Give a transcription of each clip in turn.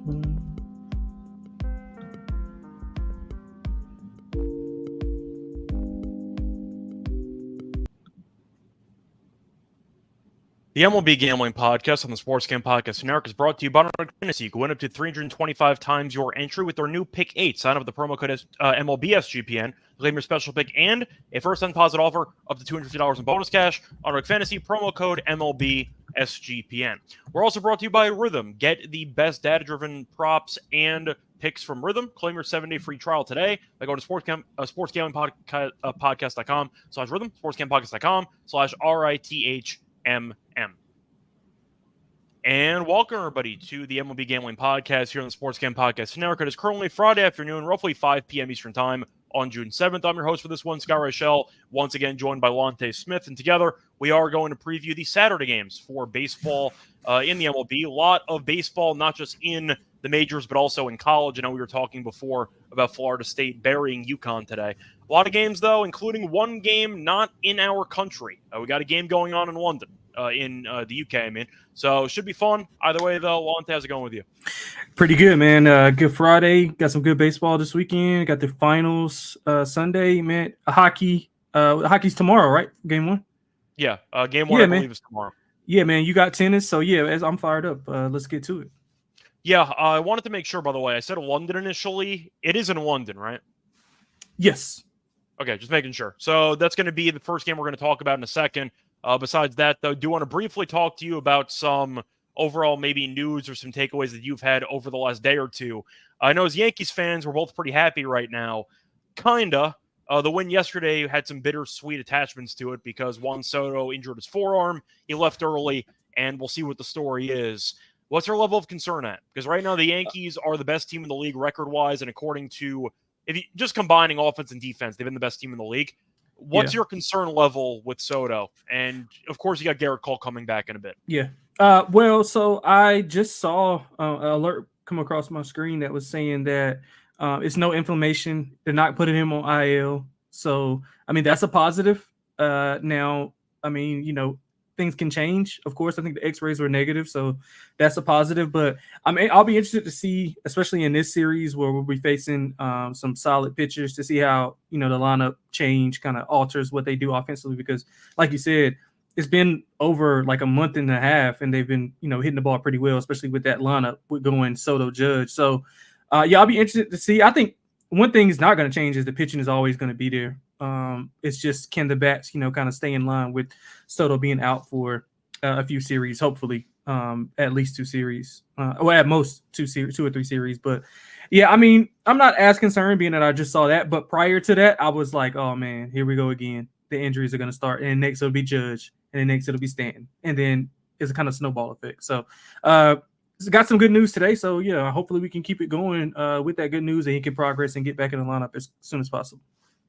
The MLB Gambling Podcast on the Sports Gam Podcast Network is brought to you by Untitled Fantasy. You can win up to 325 times your entry with our new Pick 8. Sign up with the promo code MLB SGPN, claim your special pick, and a first-time deposit offer up to $250 in bonus cash. Untitled Fantasy, promo code MLB SGPN. We're also brought to you by Rhythm. Get the best data-driven props and picks from Rhythm. Claim your 7-day free trial today by going to sportsgamblingpodcast.com/Rhythm, sportsgamblingpodcast.com/RITHMM. And welcome, everybody, to the MLB Gambling Podcast here on the Sports Gam Podcast Network. It is currently Friday afternoon, roughly 5 p.m. Eastern Time on June 7th. I'm your host for this one, Scott Reichel, once again joined by Lonte Smith. And together, we are going to preview the Saturday games for baseball in the MLB. A lot of baseball, not just in the majors, but also in college. I know we were talking before about Florida State burying UConn today. A lot of games, though, including one game not in our country. We got a game going on in London. In the UK, I mean. So, should be fun. Either way, though, Lonte, how's it going with you? Pretty good, man. Good Friday. Got some good baseball this weekend. Got the finals Sunday, man. Hockey's tomorrow, right? Game one? Yeah, game one, I believe, is tomorrow. Yeah, man. You got tennis, so yeah, I'm fired up. Let's get to it. Yeah, I wanted to make sure, by the way, I said London initially. It is in London, right? Yes. Okay, just making sure. So, that's going to be the first game we're going to talk about in a second. Besides that, though, I do want to briefly talk to you about some overall maybe news or some takeaways that you've had over the last day or two. I know as Yankees fans, we're both pretty happy right now. Kinda. The win yesterday had some bittersweet attachments to it because Juan Soto injured his forearm. He left early, and we'll see what the story is. What's your level of concern at? Because right now the Yankees are the best team in the league record-wise, and according to, if you just combining offense and defense, they've been the best team in the league. What's your concern level with Soto? And, of course, you got Garrett Cole coming back in a bit. Yeah. Well, so I just saw an alert come across my screen that was saying that it's no inflammation. They're not putting him on IL. So, I mean, that's a positive. Now, I mean, you know, things can change. Of course, I think the x-rays were negative, so that's a positive. But I mean, I'll be interested to see, especially in this series where we'll be facing some solid pitchers, to see how, you know, the lineup change kind of alters what they do offensively. Because like you said, it's been over like a month and a half, and they've been, you know, hitting the ball pretty well, especially with that lineup with going Soto Judge. So yeah, I'll be interested to see. I think one thing is not going to change is the pitching is always going to be there. It's just, can the bats, you know, kind of stay in line with Soto being out for a few series, hopefully at least 2 series, or at most 2 or 3 series. But yeah, I mean, I'm not as concerned being that I just saw that. But prior to that, I was like, oh man, here we go again. The injuries are going to start, and next it'll be Judge, and then next it'll be Stanton, and then it's a kind of snowball effect. So got some good news today. So yeah, hopefully we can keep it going with that good news, and he can progress and get back in the lineup as soon as possible.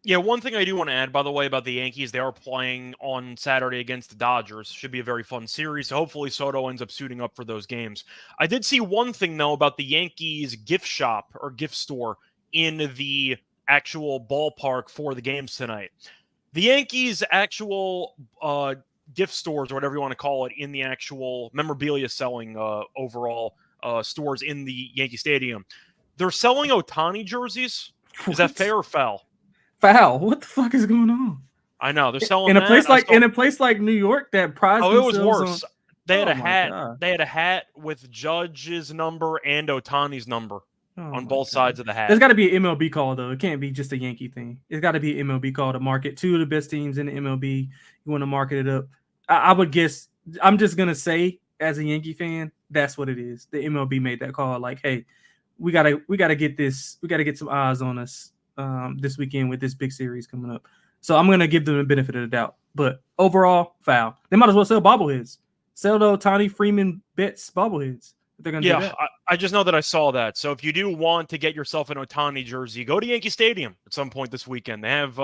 Yeah, one thing I do want to add, by the way, about the Yankees, they are playing on Saturday against the Dodgers. Should be a very fun series. So hopefully Soto ends up suiting up for those games. I did see one thing, though, about the Yankees gift shop or gift store in the actual ballpark for the games tonight. The Yankees' actual gift stores, or whatever you want to call it, in the actual memorabilia selling overall stores in the Yankee Stadium, they're selling Ohtani jerseys. What? Is that fair or foul? Foul. What the fuck is going on? I know they're selling in a place like New York that prides themselves. It was worse. They had a hat. God. They had a hat with Judge's number and Ohtani's number on both sides of the hat. There's got to be an MLB call, though. It can't be just a Yankee thing. It's got to be an MLB call to market 2 of the best teams in the MLB. You want to market it up. I would guess. I'm just gonna say, as a Yankee fan, that's what it is. The MLB made that call. Like, hey, we gotta get this. We gotta get some eyes on us this weekend with this big series coming up. So I'm gonna give them the benefit of the doubt. But overall, foul. They might as well sell bobbleheads. Sell the Ohtani, Freeman, Betts bobbleheads. If they're gonna do that. I just know that I saw that. So if you do want to get yourself an Ohtani jersey, go to Yankee Stadium at some point this weekend. They have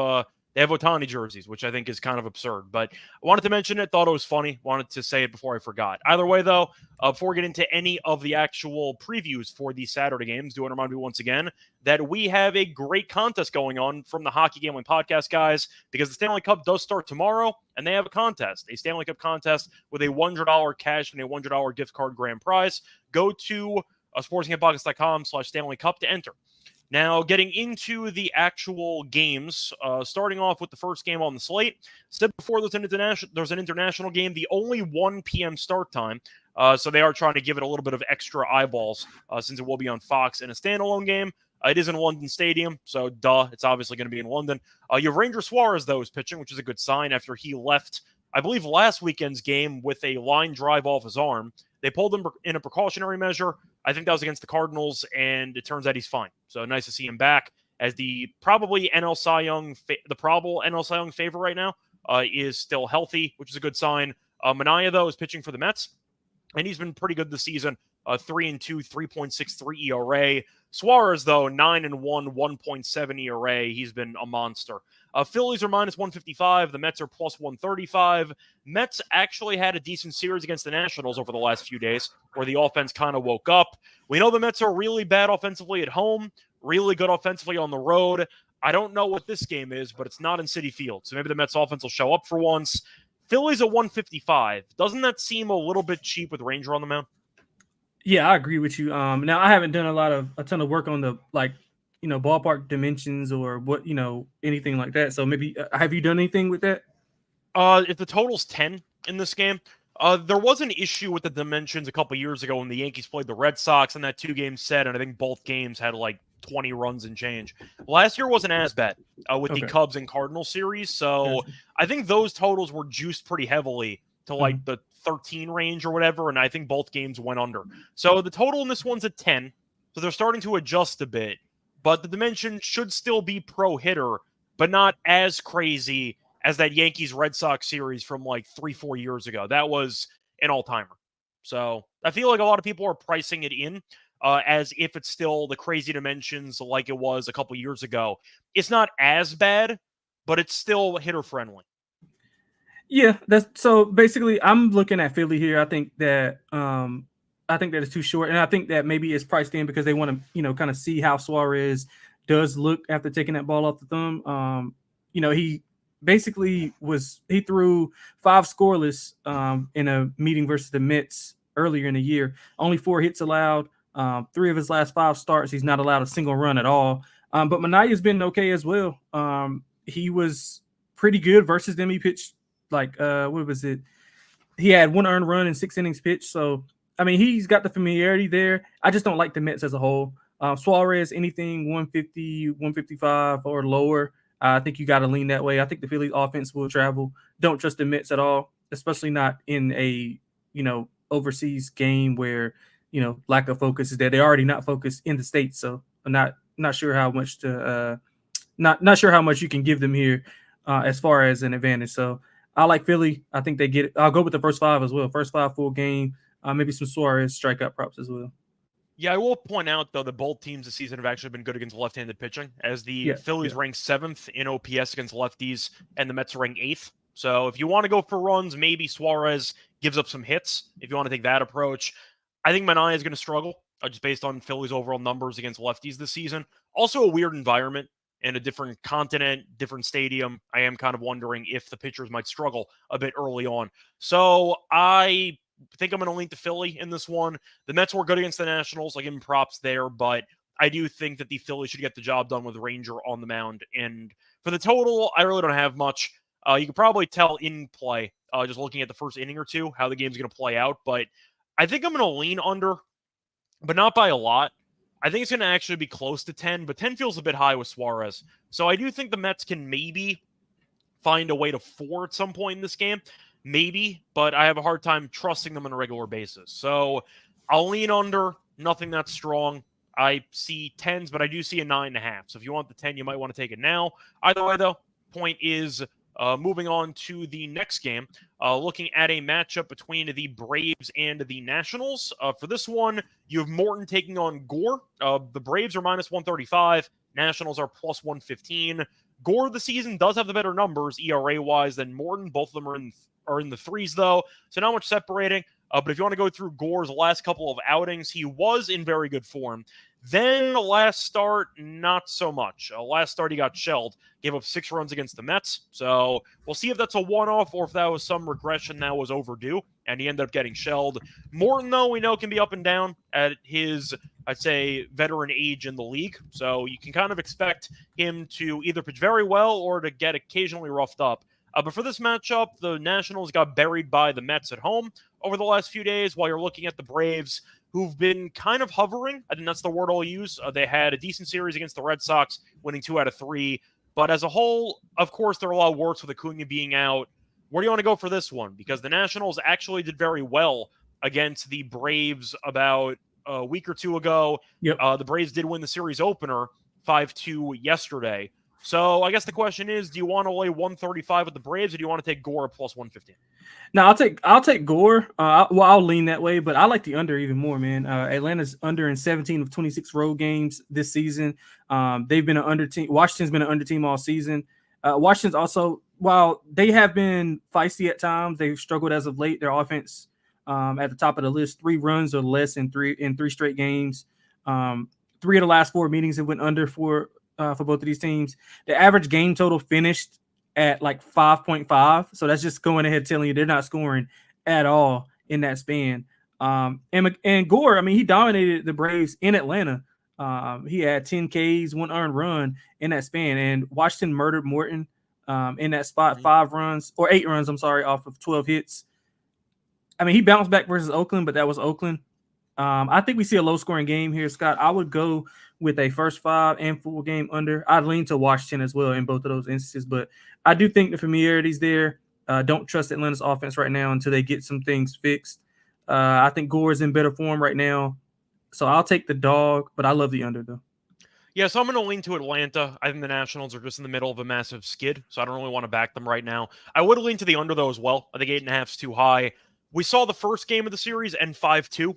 Ohtani jerseys, which I think is kind of absurd. But I wanted to mention it. Thought it was funny. Wanted to say it before I forgot. Either way, though, before we get into any of the actual previews for the Saturday games, do want to remind you once again that we have a great contest going on from the Hockey Gambling Podcast, guys, because the Stanley Cup does start tomorrow, and they have a contest, a Stanley Cup contest with a $100 cash and a $100 gift card grand prize. Go to sportsgamebox.com/Stanley Cup to enter. Now, getting into the actual games, starting off with the first game on the slate. Said before there's an international game, the only 1 p.m. start time. So they are trying to give it a little bit of extra eyeballs since it will be on Fox in a standalone game. It is in London Stadium, so it's obviously going to be in London. You have Ranger Suarez, though, is pitching, which is a good sign after he left, I believe, last weekend's game with a line drive off his arm. They pulled him in a precautionary measure. I think that was against the Cardinals, and it turns out he's fine. So nice to see him back as the probable NL Cy Young favorite right now is still healthy, which is a good sign. Manaea, though, is pitching for the Mets, and he's been pretty good this season. 3-2, 3.63 ERA. Suarez, though, 9-1, 1.7 ERA. He's been a monster. Phillies are -155. The Mets are +135. Mets actually had a decent series against the Nationals over the last few days where the offense kind of woke up. We know the Mets are really bad offensively at home, really good offensively on the road. I don't know what this game is, but it's not in Citi Field. So maybe the Mets offense will show up for once. Phillies at 155. Doesn't that seem a little bit cheap with Ranger on the mound? Yeah, I agree with you. Now I haven't done a ton of work on the ballpark dimensions or what anything like that. So maybe have you done anything with that? If the total's 10 in this game, there was an issue with the dimensions a couple years ago when the Yankees played the Red Sox in that 2-game set, and I think both games had like 20 runs and change. Last year wasn't as bad with the Cubs and Cardinals series, so I think those totals were juiced pretty heavily to like the 13 range or whatever, and I think both games went under. So the total in this one's at 10, so they're starting to adjust a bit, but the dimension should still be pro-hitter, but not as crazy as that Yankees-Red Sox series from like 3-4 years ago. That was an all-timer. So I feel like a lot of people are pricing it in as if it's still the crazy dimensions like it was a couple years ago. It's not as bad, but it's still hitter-friendly. Yeah, so basically I'm looking at Philly here. I think that it's too short, and I think that maybe it's priced in because they want to, kind of see how Suarez does look after taking that ball off the thumb. He basically he threw 5 scoreless in a meeting versus the Mets earlier in the year. Only 4 hits allowed. 3 of his last 5 starts, he's not allowed a single run at all. But Manaea's been okay as well. He was pretty good versus them. He pitched what was it? He had 1 earned run in 6 innings pitched. So, I mean, he's got the familiarity there. I just don't like the Mets as a whole. Suarez, anything 150, 155 or lower, I think you got to lean that way. I think the Phillies offense will travel. Don't trust the Mets at all, especially not in a, overseas game where, lack of focus is there. They're already not focused in the States. So I'm not sure how much not sure how much you can give them here as far as an advantage. So I like Philly. I think they get it. I'll go with the first 5 as well. First 5 full game. Maybe some Suarez strikeout props as well. Yeah, I will point out, though, that both teams this season have actually been good against left-handed pitching, as the Phillies rank 7th in OPS against lefties, and the Mets rank 8th. So if you want to go for runs, maybe Suarez gives up some hits, if you want to take that approach. I think Manaea is going to struggle, just based on Phillies' overall numbers against lefties this season. Also a weird environment in a different continent, different stadium. I am kind of wondering if the pitchers might struggle a bit early on. So I think I'm going to lean to Philly in this one. The Mets were good against the Nationals. I give them props there, but I do think that the Phillies should get the job done with Ranger on the mound. And for the total, I really don't have much. You can probably tell in play, just looking at the first inning or two, how the game's going to play out. But I think I'm going to lean under, but not by a lot. I think it's going to actually be close to 10, but 10 feels a bit high with Suarez. So I do think the Mets can maybe find a way to 4 at some point in this game. Maybe, but I have a hard time trusting them on a regular basis. So I'll lean under, nothing that strong. I see 10s, but I do see a 9.5. So if you want the 10, you might want to take it now. Either way, though, point is moving on to the next game, looking at a matchup between the Braves and the Nationals. For this one, you have Morton taking on Gore. The Braves are -135. Nationals are +115. Gore this season does have the better numbers ERA-wise than Morton. Both of them are in the 3s, though, so not much separating. But if you want to go through Gore's last couple of outings, he was in very good form. Then last start, not so much. Last start, he got shelled, gave up 6 runs against the Mets. So we'll see if that's a one-off or if that was some regression that was overdue, and he ended up getting shelled. Morton, though, we know can be up and down at his, I'd say, veteran age in the league. So you can kind of expect him to either pitch very well or to get occasionally roughed up. But for this matchup, the Nationals got buried by the Mets at home over the last few days, while you're looking at the Braves, who've been kind of hovering. I think that's the word I'll use. They had a decent series against the Red Sox, winning 2 out of 3. But as a whole, of course, there are a lot of worse with Acuna being out. Where do you want to go for this one? Because the Nationals actually did very well against the Braves about a week or two ago. Yep. The Braves did win the series opener 5-2 yesterday. So I guess the question is, do you want to lay 135 with the Braves, or do you want to take Gore plus 115? No, I'll take Gore. I'll lean that way, but I like the under even more, man. Atlanta's under in 17 of 26 road games this season. They've been an under team. Washington's been an under team all season. Washington's also, while they have been feisty at times, they've struggled as of late. Their offense at the top of the list, 3 runs or less in three straight games. 3 of the last 4 meetings have went under for both of these teams. The average game total finished at like 5.5. So that's just going ahead telling you they're not scoring at all in that span. And Gore, I mean, he dominated the Braves in Atlanta. He had 10 Ks, 1 earned run in that span. And Washington murdered Morton in that spot, 8 runs, off of 12 hits. I mean, he bounced back versus Oakland, but that was Oakland. I think we see a low-scoring game here, Scott. I would go with a first 5 and full game under. I'd lean to Washington as well in both of those instances, but I do think the familiarity's there. Don't trust Atlanta's offense right now until they get some things fixed. I think Gore is in better form right now, so I'll take the dog, but I love the under, though. Yeah, so I'm going to lean to Atlanta. I think the Nationals are just in the middle of a massive skid, so I don't really want to back them right now. I would lean to the under, though, as well. I think 8.5 is too high. We saw the first game of the series end 5-2.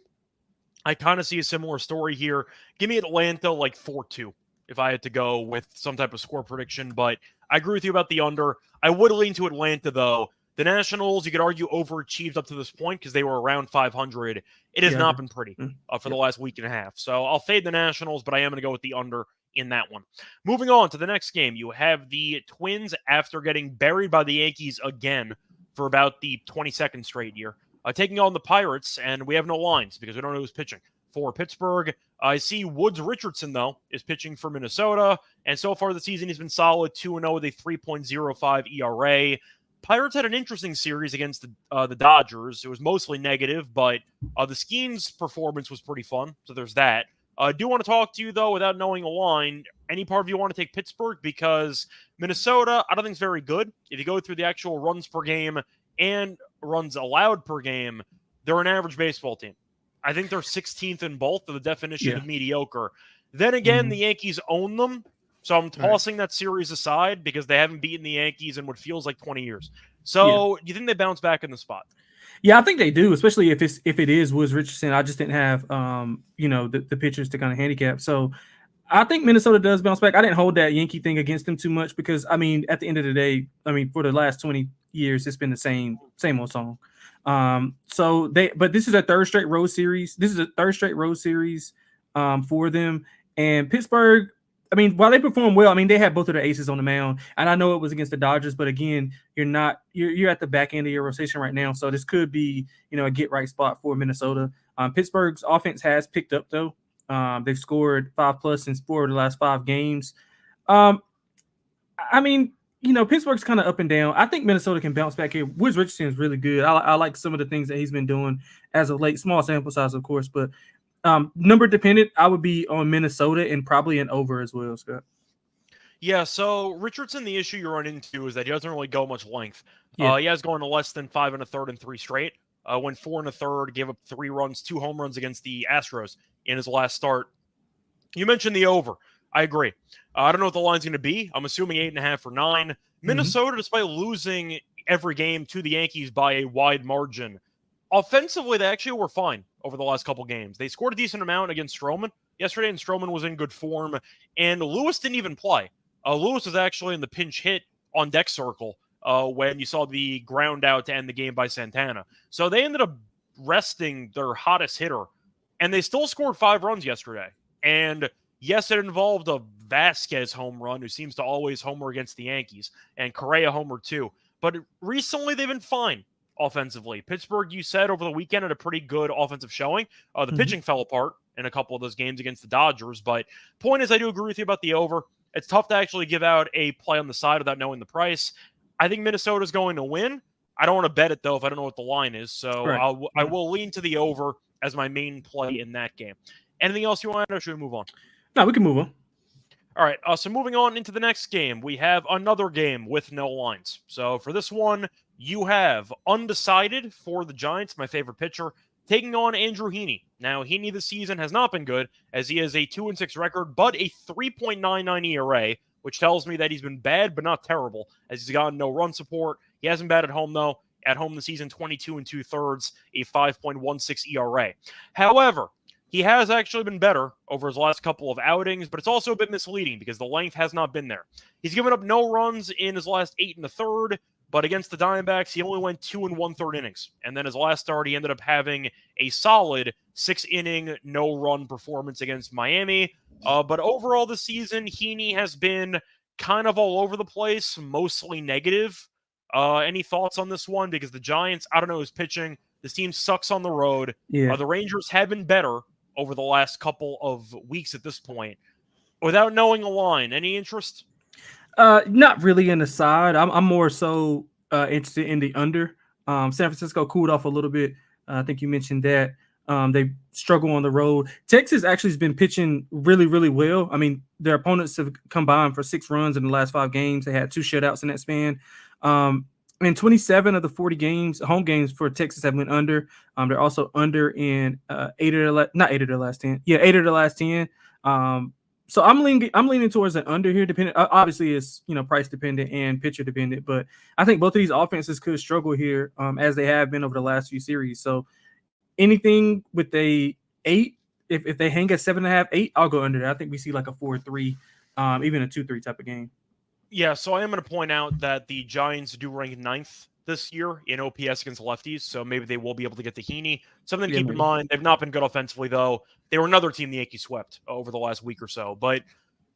I kind of see a similar story here. Give me Atlanta like 4-2 if I had to go with some type of score prediction, but I agree with you about the under. I would lean to Atlanta, though. The Nationals, you could argue, overachieved up to this point because they were around 500. It has not been pretty for the last week and a half. So I'll fade the Nationals, but I am going to go with the under in that one. Moving on to the next game, you have the Twins after getting buried by the Yankees again for about the 22nd straight year. Taking on the Pirates, and we have no lines because we don't know who's pitching. For Pittsburgh, I see Woods Richardson, though, is pitching for Minnesota, and so far the season he's been solid, 2-0 with a 3.05 ERA. Pirates had an interesting series against the Dodgers. It was mostly negative, but the Skeens' performance was pretty fun, so there's that. I do want to talk to you, though, without knowing a line. Any part of you want to take Pittsburgh? Because Minnesota, I don't think is very good. If you go through the actual runs per game and runs allowed per game, they're an average baseball team. I think they're 16th in both of the definition of mediocre. Then again, the Yankees own them, so I'm tossing that series aside because they haven't beaten the Yankees in what feels like 20 years. So do you think they bounce back in the spot? Yeah, I think they do, especially if it is Woods Richardson. I just didn't have the pitchers to kind of handicap. So I think Minnesota does bounce back. I didn't hold that Yankee thing against them too much because, I mean, at the end of the day, I mean, for the last 20 years, it's been the same old song. But this is a third straight road series. For them. And Pittsburgh, I mean, while they perform well, I mean, they had both of their aces on the mound. And I know it was against the Dodgers, but again, you're at the back end of your rotation right now. So this could be, a get right spot for Minnesota. Pittsburgh's offense has picked up, though. They've scored 5+ in 4 of the last 5 games. I mean, Pittsburgh's kind of up and down. I think Minnesota can bounce back here. Woods Richardson is really good. I like some of the things that he's been doing as of late. Small sample size, of course, but number dependent, I would be on Minnesota and probably an over as well, Scott. Yeah, so Richardson, the issue you run into is that he doesn't really go much length. He has gone to less than 5 1/3 and 3 straight. Went 4 1/3, gave up 3 runs, 2 home runs against the Astros in his last start. You mentioned the over. I agree. I don't know what the line's going to be. I'm assuming 8.5 or 9. Minnesota, despite losing every game to the Yankees by a wide margin, offensively, they actually were fine over the last couple games. They scored a decent amount against Stroman yesterday, and Stroman was in good form. And Lewis didn't even play. Lewis was actually in the pinch hit on deck circle when you saw the ground out to end the game by Santana. So they ended up resting their hottest hitter, and they still scored 5 runs yesterday. And yes, it involved a Vasquez home run, who seems to always homer against the Yankees, and Correa homer too. But recently, they've been fine offensively. Pittsburgh, you said, over the weekend had a pretty good offensive showing. The pitching fell apart in a couple of those games against the Dodgers. But point is, I do agree with you about the over. It's tough to actually give out a play on the side without knowing the price. I think Minnesota's going to win. I don't want to bet it, though, if I don't know what the line is. So I will lean to the over as my main play in that game. Anything else you want, or should we move on? No, we can move on. All right, so moving on into the next game, we have another game with no lines. So for this one, you have undecided for the Giants, my favorite pitcher, taking on Andrew Heaney. Now, Heaney this season has not been good, as he has a 2-6 record, but a 3.99 ERA, which tells me that he's been bad, but not terrible, as he's gotten no run support. He hasn't batted home, though. At home this season, 22 2/3, a 5.16 ERA. However, he has actually been better over his last couple of outings, but it's also a bit misleading because the length has not been there. He's given up no runs in his last 8 1/3, but against the Diamondbacks, he only went 2 1/3 innings. And then his last start, he ended up having a solid 6-inning, no-run performance against Miami. But overall this season, Heaney has been kind of all over the place, mostly negative. Any thoughts on this one? Because the Giants, I don't know who's pitching. This team sucks on the road. Yeah. The Rangers have been better over the last couple of weeks at this point. Without knowing a line, any interest? Not really in the side. I'm more so interested in the under. San Francisco cooled off a little bit. I think you mentioned that. They struggle on the road. Texas actually has been pitching really, really well. I mean, their opponents have combined for 6 runs in the last 5 games. They had 2 shutouts in that span. And 27 of the 40 games, home games for Texas have went under. They're also under in 8 of the last 10. Yeah, 8 of the last 10. So I'm leaning towards an under here. Depending, obviously, it's price dependent and pitcher dependent. But I think both of these offenses could struggle here, as they have been over the last few series. So anything with a 8, if they hang at 7.5, 8, I'll go under there. I think we see like a 4-3, even a 2-3 type of game. Yeah, so I am going to point out that the Giants do rank 9th this year in OPS against lefties, so maybe they will be able to get to Heaney. Something to keep in mind, they've not been good offensively, though. They were another team the Yankees swept over the last week or so. But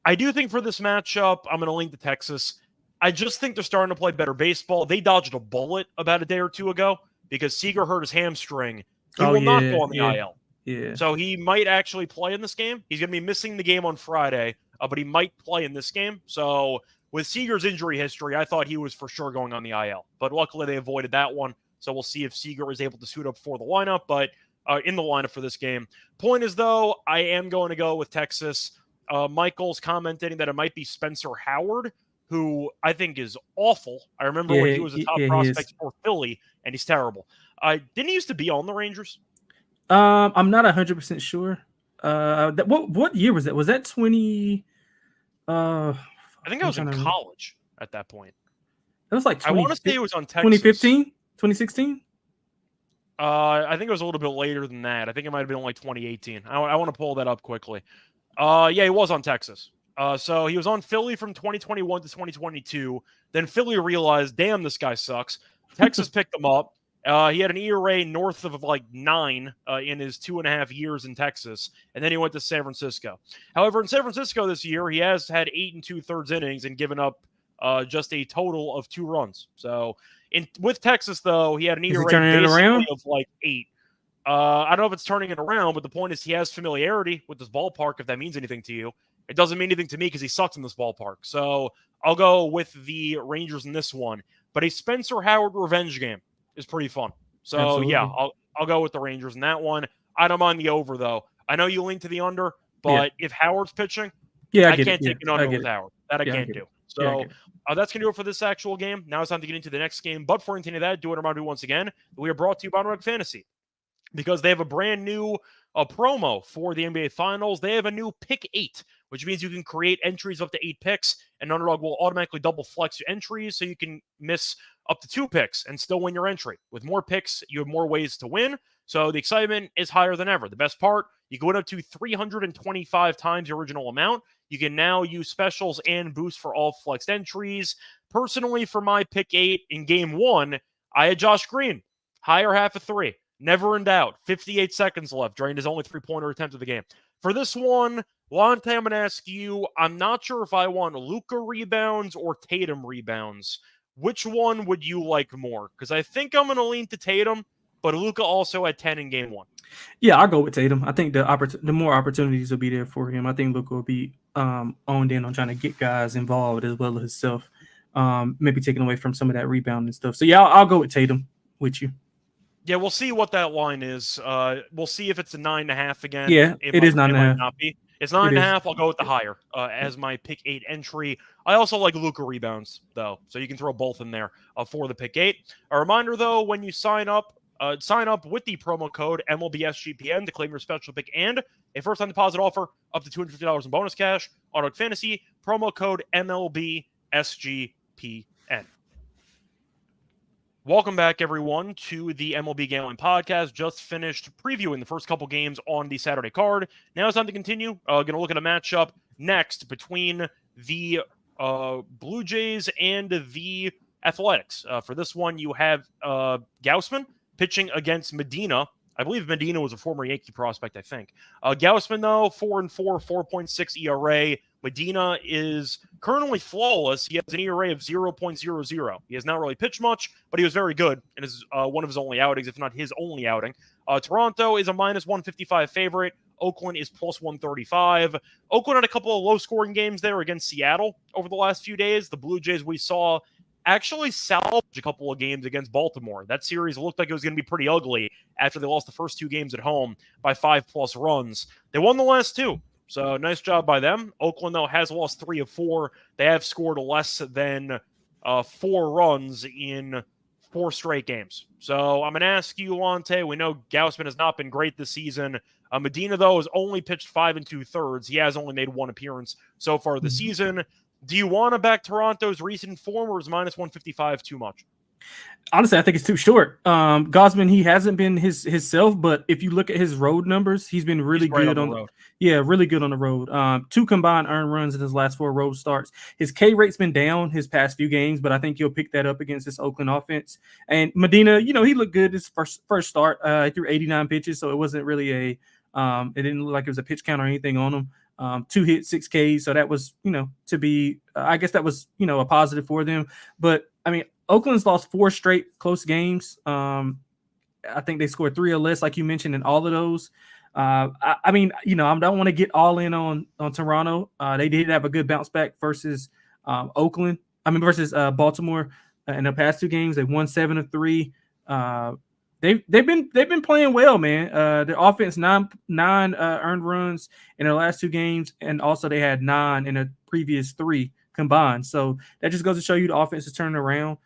I do think for this matchup, I'm going to lean to Texas. I just think they're starting to play better baseball. They dodged a bullet about a day or two ago because Seager hurt his hamstring. He will not go on the IL. Yeah. So he might actually play in this game. He's going to be missing the game on Friday, but he might play in this game. So with Seager's injury history, I thought he was for sure going on the IL. But luckily they avoided that one. So we'll see if Seager is able to suit up for the lineup, but in the lineup for this game. Point is, though, I am going to go with Texas. Michael's commenting that it might be Spencer Howard, who I think is awful. I remember when he was a top prospect for Philly, and he's terrible. Didn't he used to be on the Rangers? I'm not 100% sure. What year was that? Was that 20? I think I was in college at that point. It was like 20, I want to say it was on Texas. 2015? 2016? I think it was a little bit later than that. I think it might have been like 2018. I want to pull that up quickly. Yeah, he was on Texas. So he was on Philly from 2021 to 2022. Then Philly realized, damn, this guy sucks. Texas picked him up. He had an ERA north of like 9 in his 2.5 years in Texas, and then he went to San Francisco. However, in San Francisco this year, he has had 8 2/3 innings and given up just a total of 2 runs. So with Texas, though, he had an ERA basically of like 8. I don't know if it's turning it around, but the point is he has familiarity with this ballpark, if that means anything to you. It doesn't mean anything to me because he sucks in this ballpark. So I'll go with the Rangers in this one. But a Spencer Howard revenge game is pretty fun. So, absolutely. Yeah, I'll go with the Rangers in that one. I don't mind the over, though. I know you lean to the under, but if Howard's pitching, I can't take an under with Howard. That I can't do. So that's going to do it for this actual game. Now it's time to get into the next game. But before we continue that, do it remind you once again, we are brought to you by Underdog Fantasy because they have a brand new promo for the NBA Finals. They have a new Pick 8, which means you can create entries up to 8 picks, and Underdog will automatically double flex your entries so you can miss up to 2 picks and still win your entry. With more picks, you have more ways to win, so the excitement is higher than ever. The best part, you can win up to 325 times your original amount. You can now use specials and boosts for all flexed entries. Personally, for my Pick 8 in Game 1, I had Josh Green, higher half of 3. Never in doubt. 58 seconds left. Drained his only 3-pointer attempt of the game. For this one, Lonte, I'm going to ask you, I'm not sure if I want Luka rebounds or Tatum rebounds. Which one would you like more? Because I think I'm going to lean to Tatum, but Luka also had 10 in game 1. Yeah, I'll go with Tatum. I think the more opportunities will be there for him. I think Luka will be owned in on trying to get guys involved as well as himself. Maybe taking away from some of that rebound and stuff. So yeah, I'll go with Tatum with you. Yeah, we'll see what that line is. We'll see if it's a 9.5 again. Yeah, it is 9.5. It might not be. It's 9.5. I'll go with the higher as my pick 8 entry. I also like Luka rebounds, though, so you can throw both in there for the pick 8. A reminder, though, when you sign up with the promo code MLBSGPN to claim your special pick and a first-time deposit offer up to $250 in bonus cash. Auto Fantasy, promo code MLBSGPN. Welcome back, everyone, to the MLB Gambling Podcast. Just finished previewing the first couple games on the Saturday card. Now it's time to continue. Going to look at a matchup next between the Blue Jays and the Athletics. For this one, you have Gausman pitching against Medina. I believe Medina was a former Yankee prospect, I think. Gausman, though, 4-4, 4.6 ERA. Medina is currently flawless. He has an ERA of 0.00. He has not really pitched much, but he was very good and is one of his only outings, if not his only outing. Toronto is a minus 155 favorite. Oakland is plus 135. Oakland had a couple of low-scoring games there against Seattle over the last few days. The Blue Jays we saw actually salvage a couple of games against Baltimore. That series looked like it was going to be pretty ugly after they lost the first 2 games at home by 5+ runs. They won the last 2. So nice job by them. Oakland, though, has lost 3 of 4. They have scored less than 4 runs in 4 straight games. So I'm going to ask you, Lonte. We know Gausman has not been great this season. Medina, though, has only pitched 5 2/3. He has only made 1 appearance so far this season. Do you want to back Toronto's recent form, or is minus 155 too much? Honestly, I think it's too short. Gausman, he hasn't been his self, but if you look at his road numbers, he's been really good on the road. Yeah, really good on the road. 2 combined earned runs in his last 4 road starts. His K rate's been down his past few games, but I think he'll pick that up against this Oakland offense. And Medina, he looked good his first start. He threw 89 pitches, so it wasn't really it didn't look like it was a pitch count or anything on him. 2 hits, 6 Ks. So that was, to be, I guess that was, a positive for them. But I mean, Oakland's lost 4 straight close games. I think they scored 3 or less, like you mentioned, in all of those. I don't want to get all in on Toronto. They did have a good bounce back versus versus Baltimore in the past 2 games. They won 7 of 3. They've been playing well, man. Their offense 9 earned runs in their last 2 games, and also they had 9 in the previous 3 combined. So that just goes to show you the offense is turning around.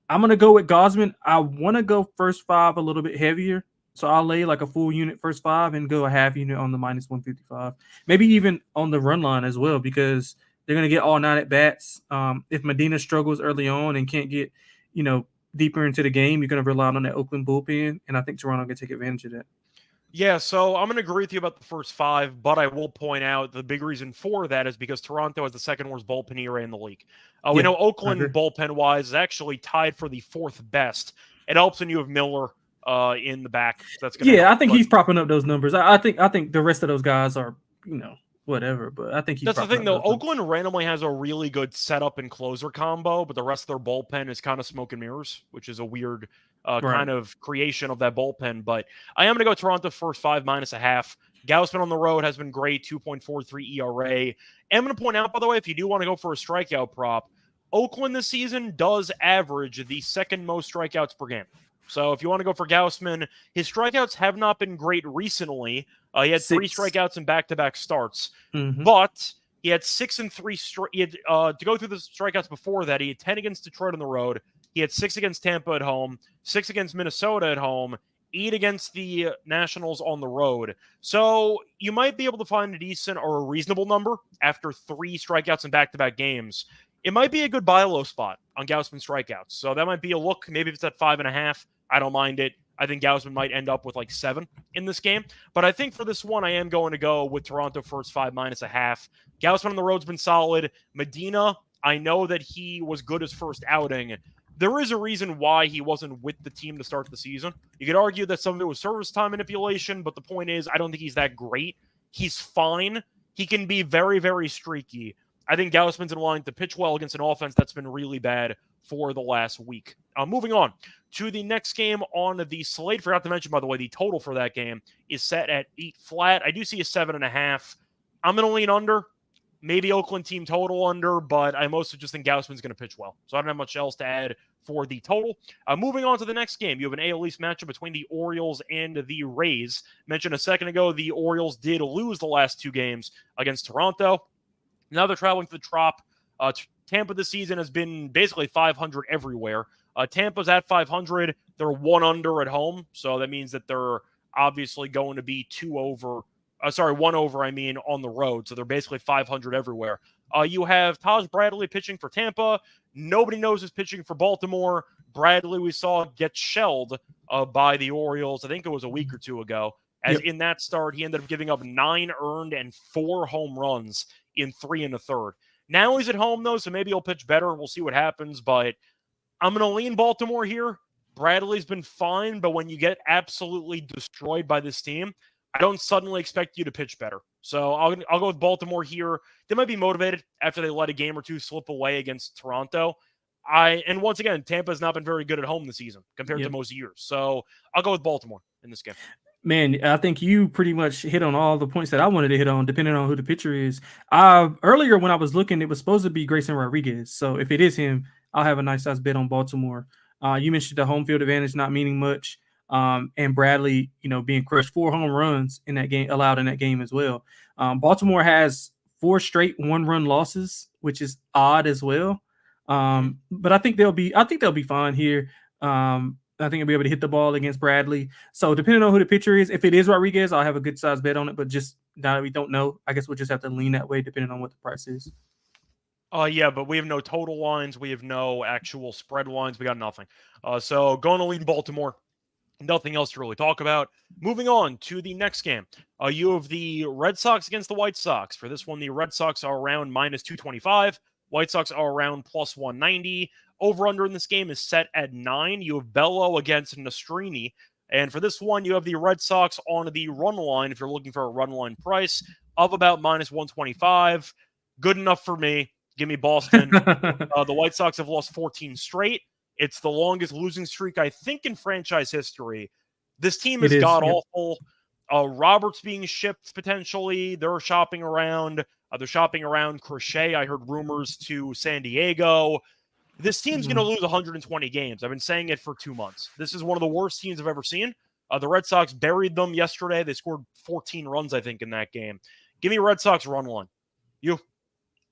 I'm gonna go with Gausman. I want to go first 5 a little bit heavier, so I'll lay like a full unit first 5 and go a half unit on the minus 155, maybe even on the run line as well, because they're gonna get all 9 at bats. If Medina struggles early on and can't get deeper into the game, you're going to rely on that Oakland bullpen, and I think Toronto can take advantage of that. Yeah, so I'm going to agree with you about the first 5, but I will point out the big reason for that is because Toronto has the 2nd worst bullpen ERA in the league. We know Oakland, bullpen-wise, is actually tied for the 4th best. It helps when you have Miller in the back. So that's going to help. I think he's propping up those numbers. I think the rest of those guys are, whatever, but I think that's the thing, though. Oakland randomly has a really good setup and closer combo, but the rest of their bullpen is kind of smoke and mirrors, which is a weird kind of creation of that bullpen. But I am going to go Toronto first 5 minus a half. Gausman on the road has been great, 2.43 ERA. I'm going to point out, by the way, if you do want to go for a strikeout prop, Oakland this season does average the 2nd most strikeouts per game. So if you want to go for Gausman, his strikeouts have not been great recently. He had 3 strikeouts in back-to-back starts, but he had 6 and 3. To go through the strikeouts before that, he had 10 against Detroit on the road. He had 6 against Tampa at home, 6 against Minnesota at home, 8 against the Nationals on the road. So you might be able to find a decent or a reasonable number after 3 strikeouts in back-to-back games. It might be a good buy low spot on Gausman strikeouts. So that might be a look. Maybe if it's at 5.5, I don't mind it. I think Gausman might end up with like 7 in this game. But I think for this one, I am going to go with Toronto first 5 minus a half. Gausman on the road's been solid. Medina, I know that he was good his first outing. There is a reason why he wasn't with the team to start the season. You could argue that some of it was service time manipulation, but the point is, I don't think he's that great. He's fine. he can be very, very streaky. I think Gausman's in line to pitch well against an offense that's been really bad for the last week. Moving on to the next game on the slate. Forgot to mention, by the way, the total for that game is set at 8 flat. I do see a 7.5. I'm going to lean under. Maybe Oakland team total under, but I mostly just think Gausman's going to pitch well. So I don't have much else to add for the total. Moving on to the next game, you have an AL East matchup between the Orioles and the Rays. Mentioned a second ago, the Orioles did lose the last 2 games against Toronto. Now they're traveling to the Trop. Tampa this season has been basically 500 everywhere. Tampa's at 500. They're 1 under at home, so that means that they're obviously going to be 1 over, on the road. So they're basically 500 everywhere. You have Taj Bradley pitching for Tampa. Nobody knows who's pitching for Baltimore. Bradley, we saw, get shelled by the Orioles. I think it was a week or 2 ago. As in that start, he ended up giving up 9 earned and 4 home runs in 3 1/3. Now he's at home, though, so maybe he'll pitch better. We'll see what happens, but I'm going to lean Baltimore here. Bradley's been fine, but when you get absolutely destroyed by this team, I don't suddenly expect you to pitch better. So I'll go with Baltimore here. They might be motivated after they let a game or 2 slip away against Toronto. And once again, Tampa's not been very good at home this season compared to most years. So I'll go with Baltimore in this game. Man, I think you pretty much hit on all the points that I wanted to hit on, depending on who the pitcher is. Earlier when I was looking, it was supposed to be Grayson Rodriguez. So if it is him, I'll have a nice size bet on Baltimore. You mentioned the home field advantage not meaning much, and Bradley, being crushed 4 home runs in that game, allowed in that game as well. Baltimore has 4 straight 1-run losses, which is odd as well. But I think they'll be fine here. I think I'll be able to hit the ball against Bradley. So depending on who the pitcher is, if it is Rodriguez, I'll have a good size bet on it. But just now that we don't know, I guess we'll just have to lean that way depending on what the price is. Yeah, but we have no total lines. We have no actual spread lines. We got nothing. So going to lean Baltimore. Nothing else to really talk about. Moving on to the next game. You have the Red Sox against the White Sox. For this one, the Red Sox are around -225. White Sox are around +190. Over-under in this game is set at 9. You have Bello against Nastrini. And for this one, you have the Red Sox on the run line, if you're looking for a run line price, of about -125. Good enough for me. Give me Boston. The White Sox have lost 14 straight. It's the longest losing streak, I think, in franchise history. This team is god-awful. Roberts being shipped, potentially. They're shopping around. They're shopping around Crochet. I heard rumors to San Diego. This team's going to lose 120 games. I've been saying it for 2 months. This is one of the worst teams I've ever seen. The Red Sox buried them yesterday. They scored 14 runs, I think, in that game. Give me Red Sox run line. You?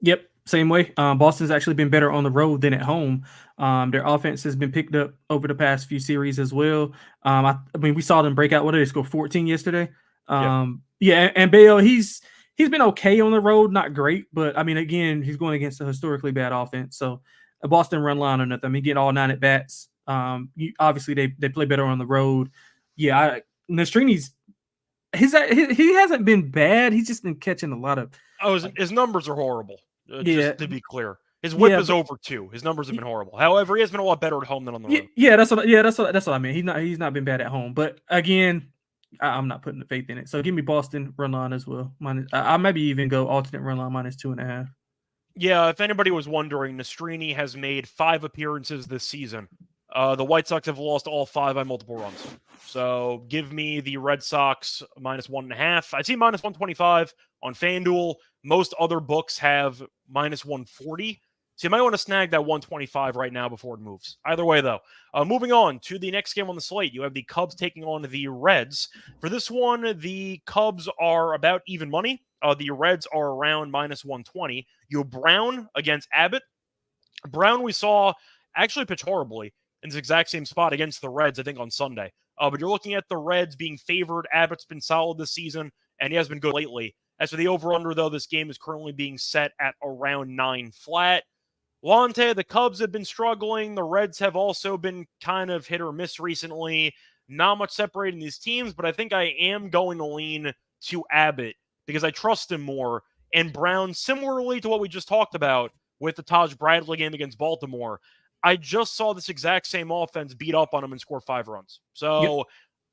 Yep, same way. Boston's actually been better on the road than at home. Their offense has been picked up over the past few series as well. I mean, we saw them break out. What did they score? 14 yesterday. And Bello, he's been okay on the road, not great, but I mean, again, he's going against a historically bad offense. So a Boston run line or nothing. I mean, getting all 9 at bats. Obviously, they play better on the road. Yeah, Nastrini's he hasn't been bad. He's just been catching a lot of. His numbers are horrible. Just to be clear, his WHIP is over 2. His numbers have been horrible. However, he has been a lot better at home than on the road. That's what I mean. He's not been bad at home, but again, I'm not putting the faith in it. So give me Boston run line as well. I maybe even go alternate run line -2.5. Yeah, if anybody was wondering, Nastrini has made 5 appearances this season. The White Sox have lost all 5 by multiple runs. So give me the Red Sox -1.5. I see -125 on FanDuel. Most other books have -140. So you might want to snag that 125 right now before it moves. Either way, though. Moving on to the next game on the slate, you have the Cubs taking on the Reds. For this one, the Cubs are about even money. The Reds are around -120. You have Brown against Abbott. Brown we saw actually pitch horribly in this exact same spot against the Reds, I think, on Sunday. But you're looking at the Reds being favored. Abbott's been solid this season, and he has been good lately. As for the over-under, though, this game is currently being set at around 9 flat. Lonte, the Cubs have been struggling. The Reds have also been kind of hit or miss recently. Not much separating these teams, but I think I am going to lean to Abbott because I trust him more. And Brown, similarly to what we just talked about with the Taj Bradley game against Baltimore, I just saw this exact same offense beat up on him and score 5 runs. So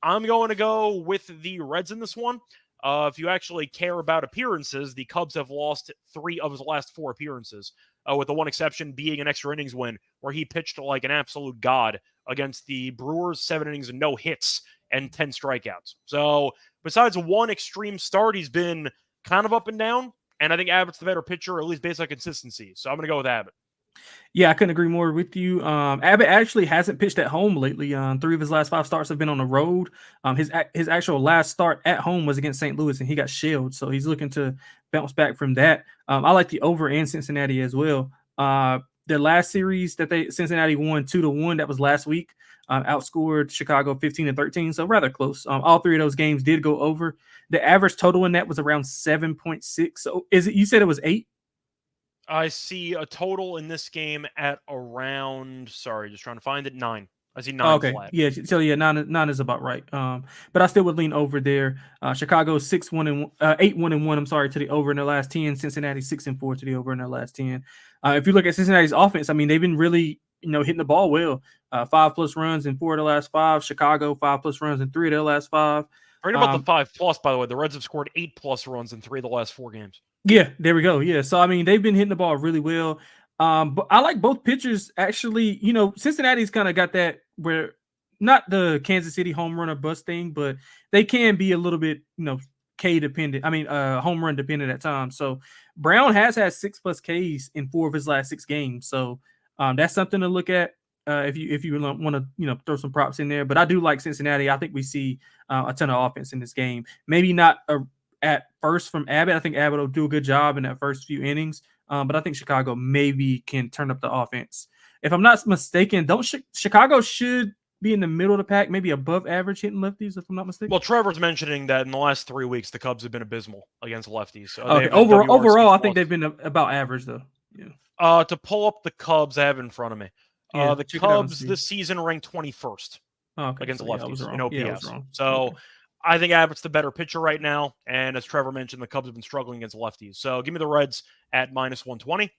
I'm going to go with the Reds in this one. If you actually care about appearances, the Cubs have lost 3 of his last 4 appearances, with the one exception being an extra innings win where he pitched like an absolute god against the Brewers, 7 innings and no hits and 10 strikeouts. So besides one extreme start, he's been kind of up and down, and I think Abbott's the better pitcher, at least based on consistency. So I'm going to go with Abbott. Yeah, I couldn't agree more with you. Abbott actually hasn't pitched at home lately. 3 of his last 5 starts have been on the road. His actual last start at home was against St. Louis, and he got shelled. So he's looking to bounce back from that. I like the over in Cincinnati as well. The last series that Cincinnati won 2-1, that was last week. Outscored Chicago 15-13, so rather close. All 3 of those games did go over. The average total in that was around 7.6. So you said it was 8? I see a total in this game at around, just trying to find it, 9. I see 9 okay. flat. Yeah, so yeah, 9 is about right. But I still would lean over there. Chicago 8-1-1, I'm sorry, to the over in their last 10. Cincinnati 6-4 to the over in their last 10. If you look at Cincinnati's offense, I mean, they've been really, hitting the ball well. 5+ runs in 4 of the last 5. Chicago 5+ runs in 3 of their last 5. Right about the 5+, by the way. The Reds have scored 8+ runs in 3 of the last 4 games. Yeah, there we go. Yeah, so I mean, they've been hitting the ball really well. But I like both pitchers. Actually, Cincinnati's kind of got that where not the Kansas City home run or bust thing, but they can be a little bit, K dependent. I mean, home run dependent at times. So Brown has had 6+ Ks in 4 of his last 6 games. So that's something to look at if you want to, throw some props in there. But I do like Cincinnati. I think we see a ton of offense in this game. Maybe not at first from Abbott. I think Abbott will do a good job in that first few innings. But I think Chicago maybe can turn up the offense. If I'm not mistaken, Chicago should be in the middle of the pack, maybe above average hitting lefties, if I'm not mistaken. Well, Trevor's mentioning that in the last 3 weeks, the Cubs have been abysmal against lefties. Okay. Overall, I think they've been about average, though. Yeah. To pull up the Cubs, I have it in front of me. The Cubs this season ranked 21st against lefties in OPS. So I think Abbott's the better pitcher right now. And as Trevor mentioned, the Cubs have been struggling against lefties. So give me the Reds at -120.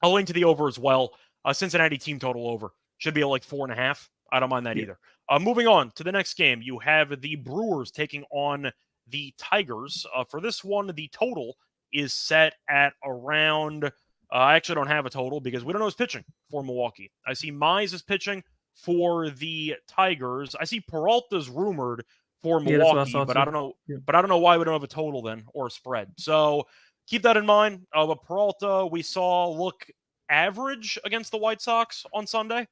I'll link to the over as well. Cincinnati team total over. Should be like 4.5. I don't mind that either. Moving on to the next game, you have the Brewers taking on the Tigers. For this one, the total is set at around... I actually don't have a total because we don't know who's pitching for Milwaukee. I see Mize is pitching for the Tigers. I see Peralta's rumored for Milwaukee, but I don't know. Yeah. But I don't know why we don't have a total then or a spread. So keep that in mind. But Peralta, we saw look average against the White Sox on Sunday.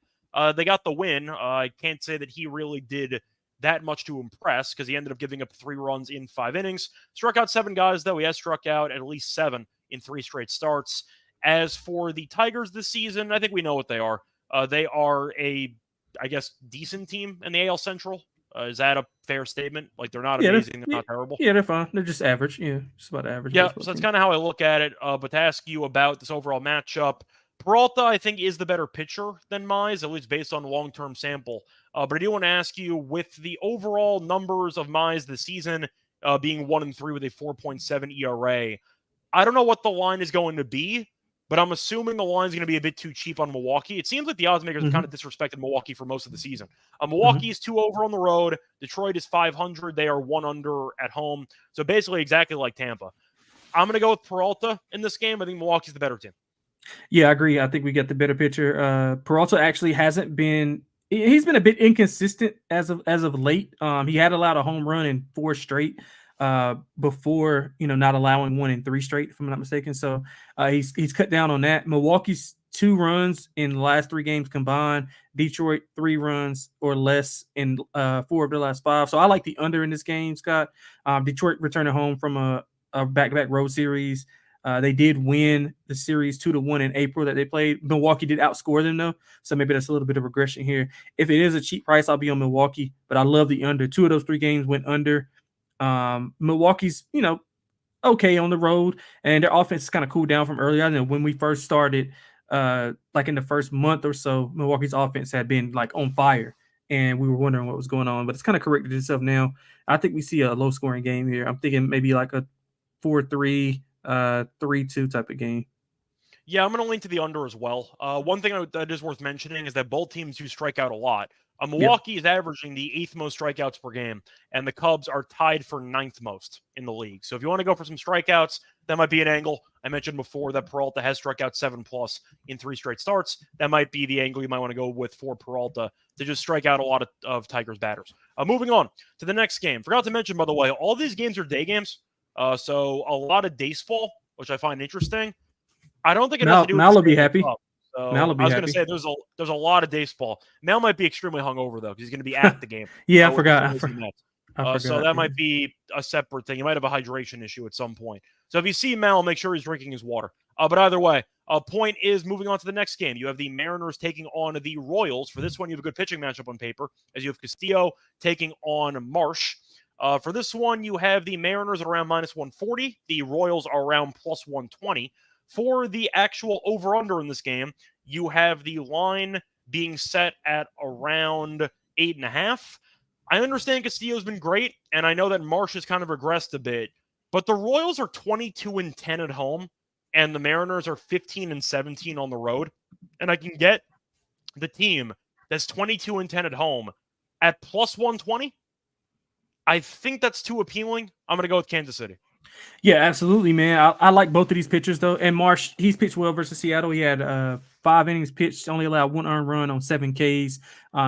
They got the win. I can't say that he really did that much to impress because he ended up giving up 3 runs in 5 innings. Struck out 7 guys, though. He has struck out at least 7 in 3 straight starts. As for the Tigers this season, I think we know what they are. They are a, I guess, decent team in the AL Central. Is that a fair statement? Like, they're not amazing, they're not terrible? Yeah, they're fine. They're just average. Yeah, just about average. Yeah, so that's kind of how I look at it. But to ask you about this overall matchup, Peralta, I think, is the better pitcher than Mize, at least based on long-term sample. But I do want to ask you, with the overall numbers of Mize this season being 1-3 with a 4.7 ERA, I don't know what the line is going to be, but I'm assuming the line's going to be a bit too cheap on Milwaukee. It seems like the odds makers have kind of disrespected Milwaukee for most of the season. Milwaukee is 2 over on the road. Detroit is 500. They are 1 under at home. So basically exactly like Tampa. I'm going to go with Peralta in this game. I think Milwaukee's the better team. Yeah, I agree. I think we get the better pitcher. Peralta actually hasn't been... He's been a bit inconsistent as of late. He had allowed a home run in 4 straight. Before not allowing 1 in 3 straight, if I'm not mistaken. So he's cut down on that. Milwaukee's 2 runs in the last 3 games combined. Detroit 3 runs or less in 4 of the last 5. So I like the under in this game, Scott. Detroit returning home from a back-to-back road series. They did win the series 2-1 in April that they played. Milwaukee did outscore them though, so maybe that's a little bit of regression here. If it is a cheap price, I'll be on Milwaukee, but I love the under. 2 of those 3 games went under. Milwaukee's, okay on the road, and their offense is kind of cooled down from earlier. I know when we first started, like in the first month or so, Milwaukee's offense had been like on fire, and we were wondering what was going on, but it's kind of corrected itself now. I think we see a low scoring game here. I'm thinking maybe like a 4-3, 3-2 type of game. Yeah, I'm going to lean to the under as well. One thing that is worth mentioning is that both teams do strike out a lot. Yep. Milwaukee is averaging the 8th most strikeouts per game, and the Cubs are tied for 9th most in the league. So if you want to go for some strikeouts, that might be an angle. I mentioned before that Peralta has struck out 7+ in 3 straight starts. That might be the angle you might want to go with for Peralta to just strike out a lot of Tigers batters. Moving on to the next game. Forgot to mention, by the way, all these games are day games. So a lot of baseball, which I find interesting. I don't think it has to do with Mal the will be Stanley happy. Cup. Mal will So be I was going to happy. say there's a lot of baseball. Mal might be extremely hungover though because he's going to be at the game. Yeah, I with forgot. the Phillies and Mets. So that might be a separate thing. You might have a hydration issue at some point. So if you see Mal, make sure he's drinking his water. But either way, point is moving on to the next game. You have the Mariners taking on the Royals. For this one, you have a good pitching matchup on paper as you have Castillo taking on Marsh. For this one, you have the Mariners at around -140. The Royals are around +120. For the actual over-under in this game, you have the line being set at around 8.5. I understand Castillo's been great, and I know that Marsh has kind of regressed a bit, but the Royals are 22-10 at home, and the Mariners are 15-17 on the road. And I can get the team that's 22-10 at home at +120. I think that's too appealing. I'm going to go with Kansas City. Yeah, absolutely, man. I like both of these pitchers though. And Marsh, he's pitched well versus Seattle. He had 5 innings pitched, only allowed 1 earned run on 7 Ks.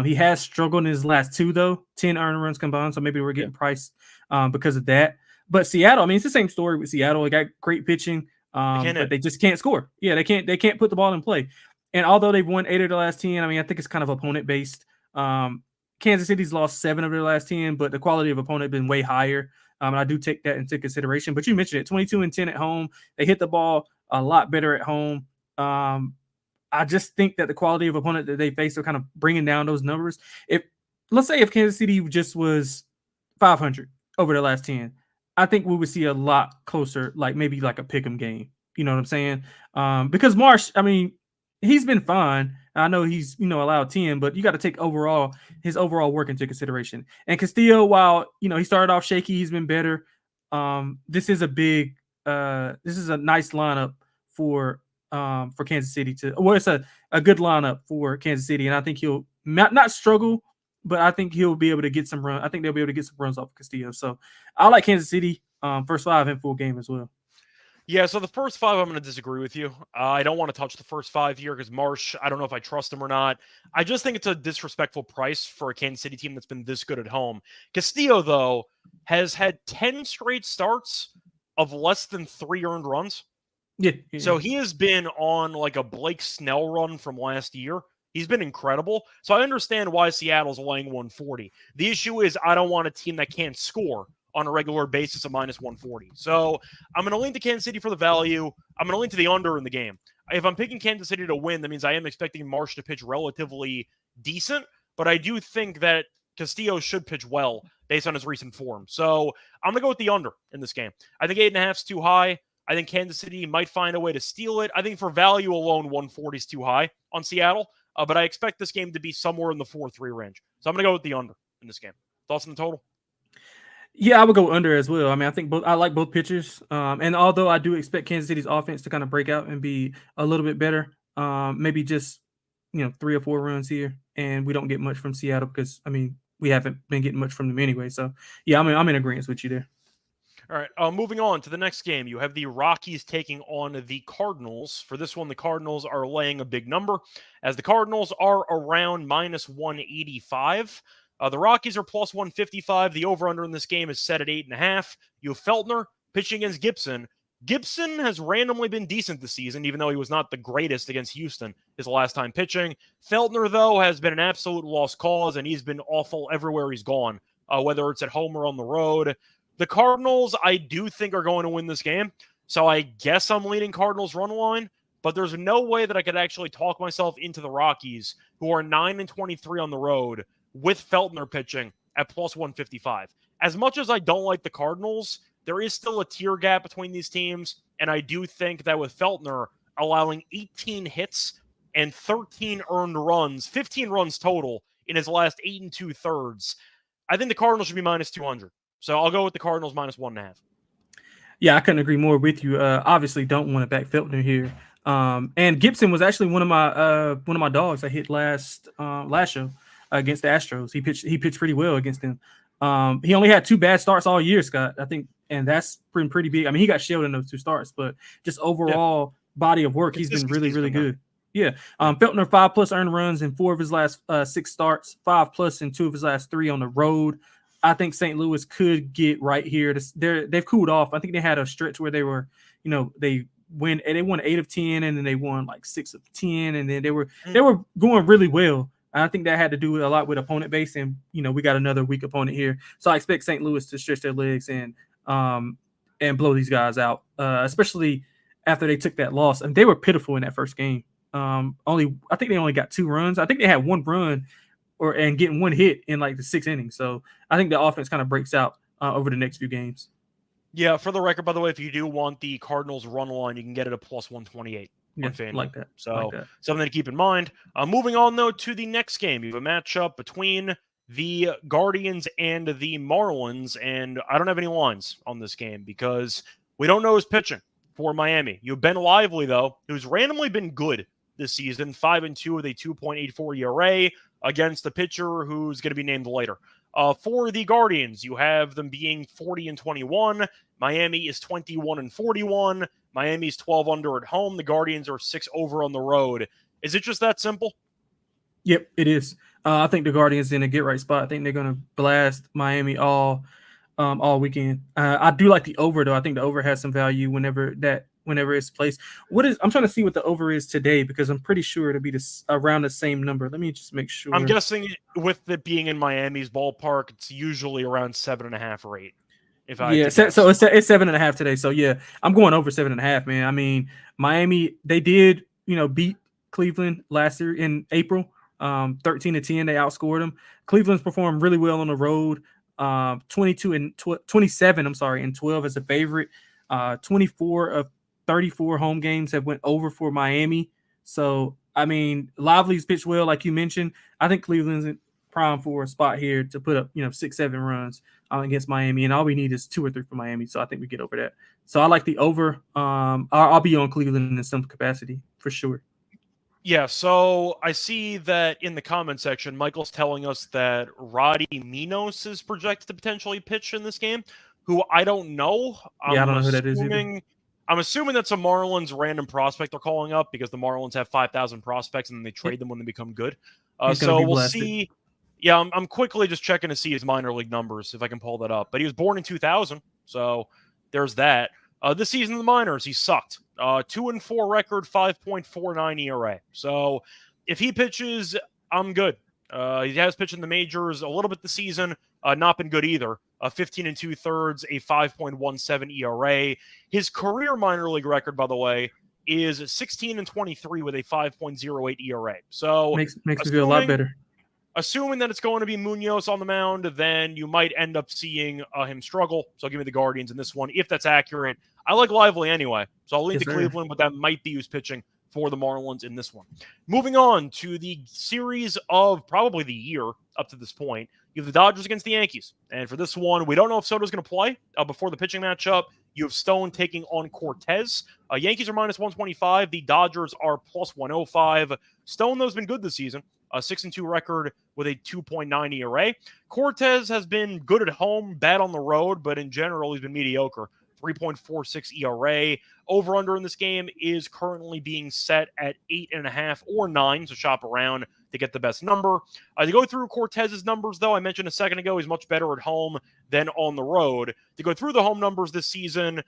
He has struggled in his last 2 though, 10 earned runs combined. So maybe we're getting priced because of that. But Seattle, I mean, it's the same story with Seattle. They got great pitching, but they just can't score. Yeah, they can't put the ball in play. And although they've won 8 of their last 10, I mean, I think it's kind of opponent based. Kansas City's lost 7 of their last 10, but the quality of opponent has been way higher. And I do take that into consideration. But you mentioned it, 22-10 at home. They hit the ball a lot better at home. I just think that the quality of opponent that they face are kind of bringing down those numbers. Let's say if Kansas City just was 500 over the last 10, I think we would see a lot closer, like maybe like a pick'em game. You know what I'm saying? Because Marsh, I mean, he's been fine. I know he's allowed 10, but you got to take his overall work into consideration. And Castillo, while he started off shaky, he's been better. This is a nice lineup for Kansas City it's a good lineup for Kansas City, and I think he'll not struggle, but I think he'll be able to get some run. I think they'll be able to get some runs off of Castillo. So I like Kansas City first 5 in full game as well. Yeah, so the first 5, I'm going to disagree with you. I don't want to touch the first 5 here because Marsh, I don't know if I trust him or not. I just think it's a disrespectful price for a Kansas City team that's been this good at home. Castillo, though, has had 10 straight starts of less than 3 earned runs. Yeah. So he has been on like a Blake Snell run from last year. He's been incredible. So I understand why Seattle's laying 140. The issue is I don't want a team that can't score on a regular basis of -140. So I'm going to lean to Kansas City for the value. I'm going to lean to the under in the game. If I'm picking Kansas City to win, that means I am expecting Marsh to pitch relatively decent, but I do think that Castillo should pitch well based on his recent form. So I'm going to go with the under in this game. I think 8.5 is too high. I think Kansas City might find a way to steal it. I think for value alone, 140 is too high on Seattle, but I expect this game to be somewhere in the 4-3 range. So I'm going to go with the under in this game. Thoughts on the total? Yeah, I would go under as well. I mean, I like both pitchers. And although I do expect Kansas City's offense to kind of break out and be a little bit better, maybe just 3 or 4 runs here, and we don't get much from Seattle because I mean we haven't been getting much from them anyway. So yeah, I'm in agreement with you there. All right, moving on to the next game. You have the Rockies taking on the Cardinals. For this one, the Cardinals are laying a big number, as the Cardinals are around -185. The Rockies are +155. The over-under in this game is set at 8.5. You have Feltner pitching against Gibson. Gibson has randomly been decent this season, even though he was not the greatest against Houston his last time pitching. Feltner, though, has been an absolute lost cause, and he's been awful everywhere he's gone, whether it's at home or on the road. The Cardinals, I do think, are going to win this game, so I guess I'm leaning Cardinals run line, but there's no way that I could actually talk myself into the Rockies, who are 9-23 on the road, with Feltner pitching at +155. As much as I don't like the Cardinals, there is still a tier gap between these teams, and I do think that with Feltner allowing 18 hits and 13 earned runs, 15 runs total in his last 8 2/3, I think the Cardinals should be -200. So I'll go with the Cardinals -1.5. Yeah, I couldn't agree more with you. Obviously, don't want to back Feltner here. And Gibson was actually one of my dogs I hit last show against the Astros. He pitched pretty well against them. He only had 2 bad starts all year, Scott, I think, and that's pretty big. I mean, he got shelled in those 2 starts, but just overall body of work, he's been really, really good. Yeah. Feltner 5+ earned runs in 4 of his last 6 starts, 5+ in 2 of his last 3 on the road. I think St. Louis could get right here. They've cooled off. I think they had a stretch where they were, they won 8 of 10, and then they won like 6 of 10, and then they were going really well. I think that had to do a lot with opponent base, and we got another weak opponent here, so I expect St. Louis to stretch their legs and blow these guys out, especially after they took that loss. And they were pitiful in that first game. I think they only got 2 runs. I think they had 1 run and getting 1 hit in like the 6th inning. So I think the offense kind of breaks out over the next few games. Yeah, for the record, by the way, if you do want the Cardinals run line, you can get it at plus 128. Yeah, like that. So something to keep in mind. Moving on, though, to the next game. You have a matchup between the Guardians and the Marlins, and I don't have any lines on this game because we don't know who's pitching for Miami. You have Ben Lively, though, who's randomly been good this season, 5-2 with a 2.84 ERA against the pitcher who's going to be named later. For the Guardians, you have them being 40-21. Miami is 21-41. Miami's 12 under at home. The Guardians are 6 over on the road. Is it just that simple? Yep, it is. I think the Guardians in a get right spot. I think they're going to blast Miami all weekend. I do like the over, though. I think the over has some value whenever it's placed. I'm trying to see what the over is today because I'm pretty sure it'll be around the same number. Let me just make sure. I'm guessing with it being in Miami's ballpark, it's usually around 7.5 or 8. So it's 7.5 today. So yeah, I'm going over 7.5, man. I mean, Miami, they did, beat Cleveland last year in April, 13-10. They outscored them. Cleveland's performed really well on the road. 27, I'm sorry, and 12 as a favorite. 24 of 34 home games have went over for Miami. So, I mean, Lively's pitched well, like you mentioned. I think Cleveland's prime for a spot here to put up, 6-7 runs against Miami, and all we need is 2 or 3 for Miami. So I think we get over that. So I like the over. I'll be on Cleveland in some capacity for sure. Yeah, so I see that in the comment section, Michael's telling us that Roddy Minos is projected to potentially pitch in this game, who I don't know. I don't know who that is either. I'm assuming that's a Marlins random prospect they're calling up because the Marlins have 5,000 prospects and then they trade them when they become good. So we'll see. Yeah, I'm quickly just checking to see his minor league numbers, if I can pull that up. But he was born in 2000, so there's that. This season in the minors, he sucked. 2-4 record, 5.49 ERA. So if he pitches, I'm good. He has pitched in the majors a little bit this season, not been good either. 15 2/3, a 5.17 ERA. His career minor league record, by the way, is 16-23 with a 5.08 ERA. So makes me feel a lot better. Assuming that it's going to be Munoz on the mound, then you might end up seeing him struggle. So give me the Guardians in this one, if that's accurate. I like Lively anyway, so I'll lean to Cleveland, but that might be who's pitching for the Marlins in this one. Moving on to the series of probably the year up to this point, you have the Dodgers against the Yankees. And for this one, we don't know if Soto's going to play before the pitching matchup. You have Stone taking on Cortez. Yankees are minus 125. The Dodgers are plus 105. Stone, though, has been good this season. A 6-2 record with a 2.9 ERA. Cortez has been good at home, bad on the road, but in general, he's been mediocre. 3.46 ERA. Over-under in this game is currently being set at 8.5 or 9, so shop around to get the best number. To go through Cortez's numbers, though, I mentioned a second ago, he's much better at home than on the road. To go through the home numbers this season,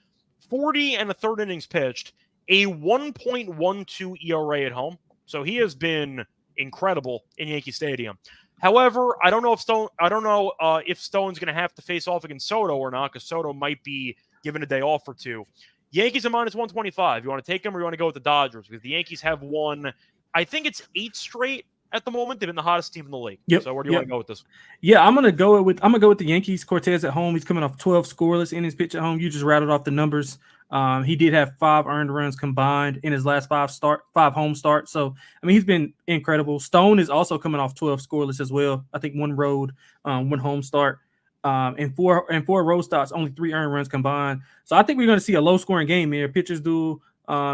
40 and a third innings pitched, a 1.12 ERA at home. So he has been incredible in Yankee Stadium. However, I don't know if Stone's going to have to face off against Soto or not, because Soto might be given a day off or 2. Yankees are minus 125. You want to take them or you want to go with the Dodgers? Because the Yankees have won, I think it's 8 straight at the moment. They've been the hottest team in the league. Yep. So where do you want to go with this? Yeah, I'm gonna go with the Yankees. Cortez at home. He's coming off 12 scoreless innings pitch at home. You just rattled off the numbers. He did have 5 earned runs combined in his last 5 home starts. So I mean, he's been incredible. Stone is also coming off 12 scoreless as well. I think 1 road, 1 home start. And four road starts, only 3 earned runs combined. So I think we're going to see a low scoring game here. Pitchers duel.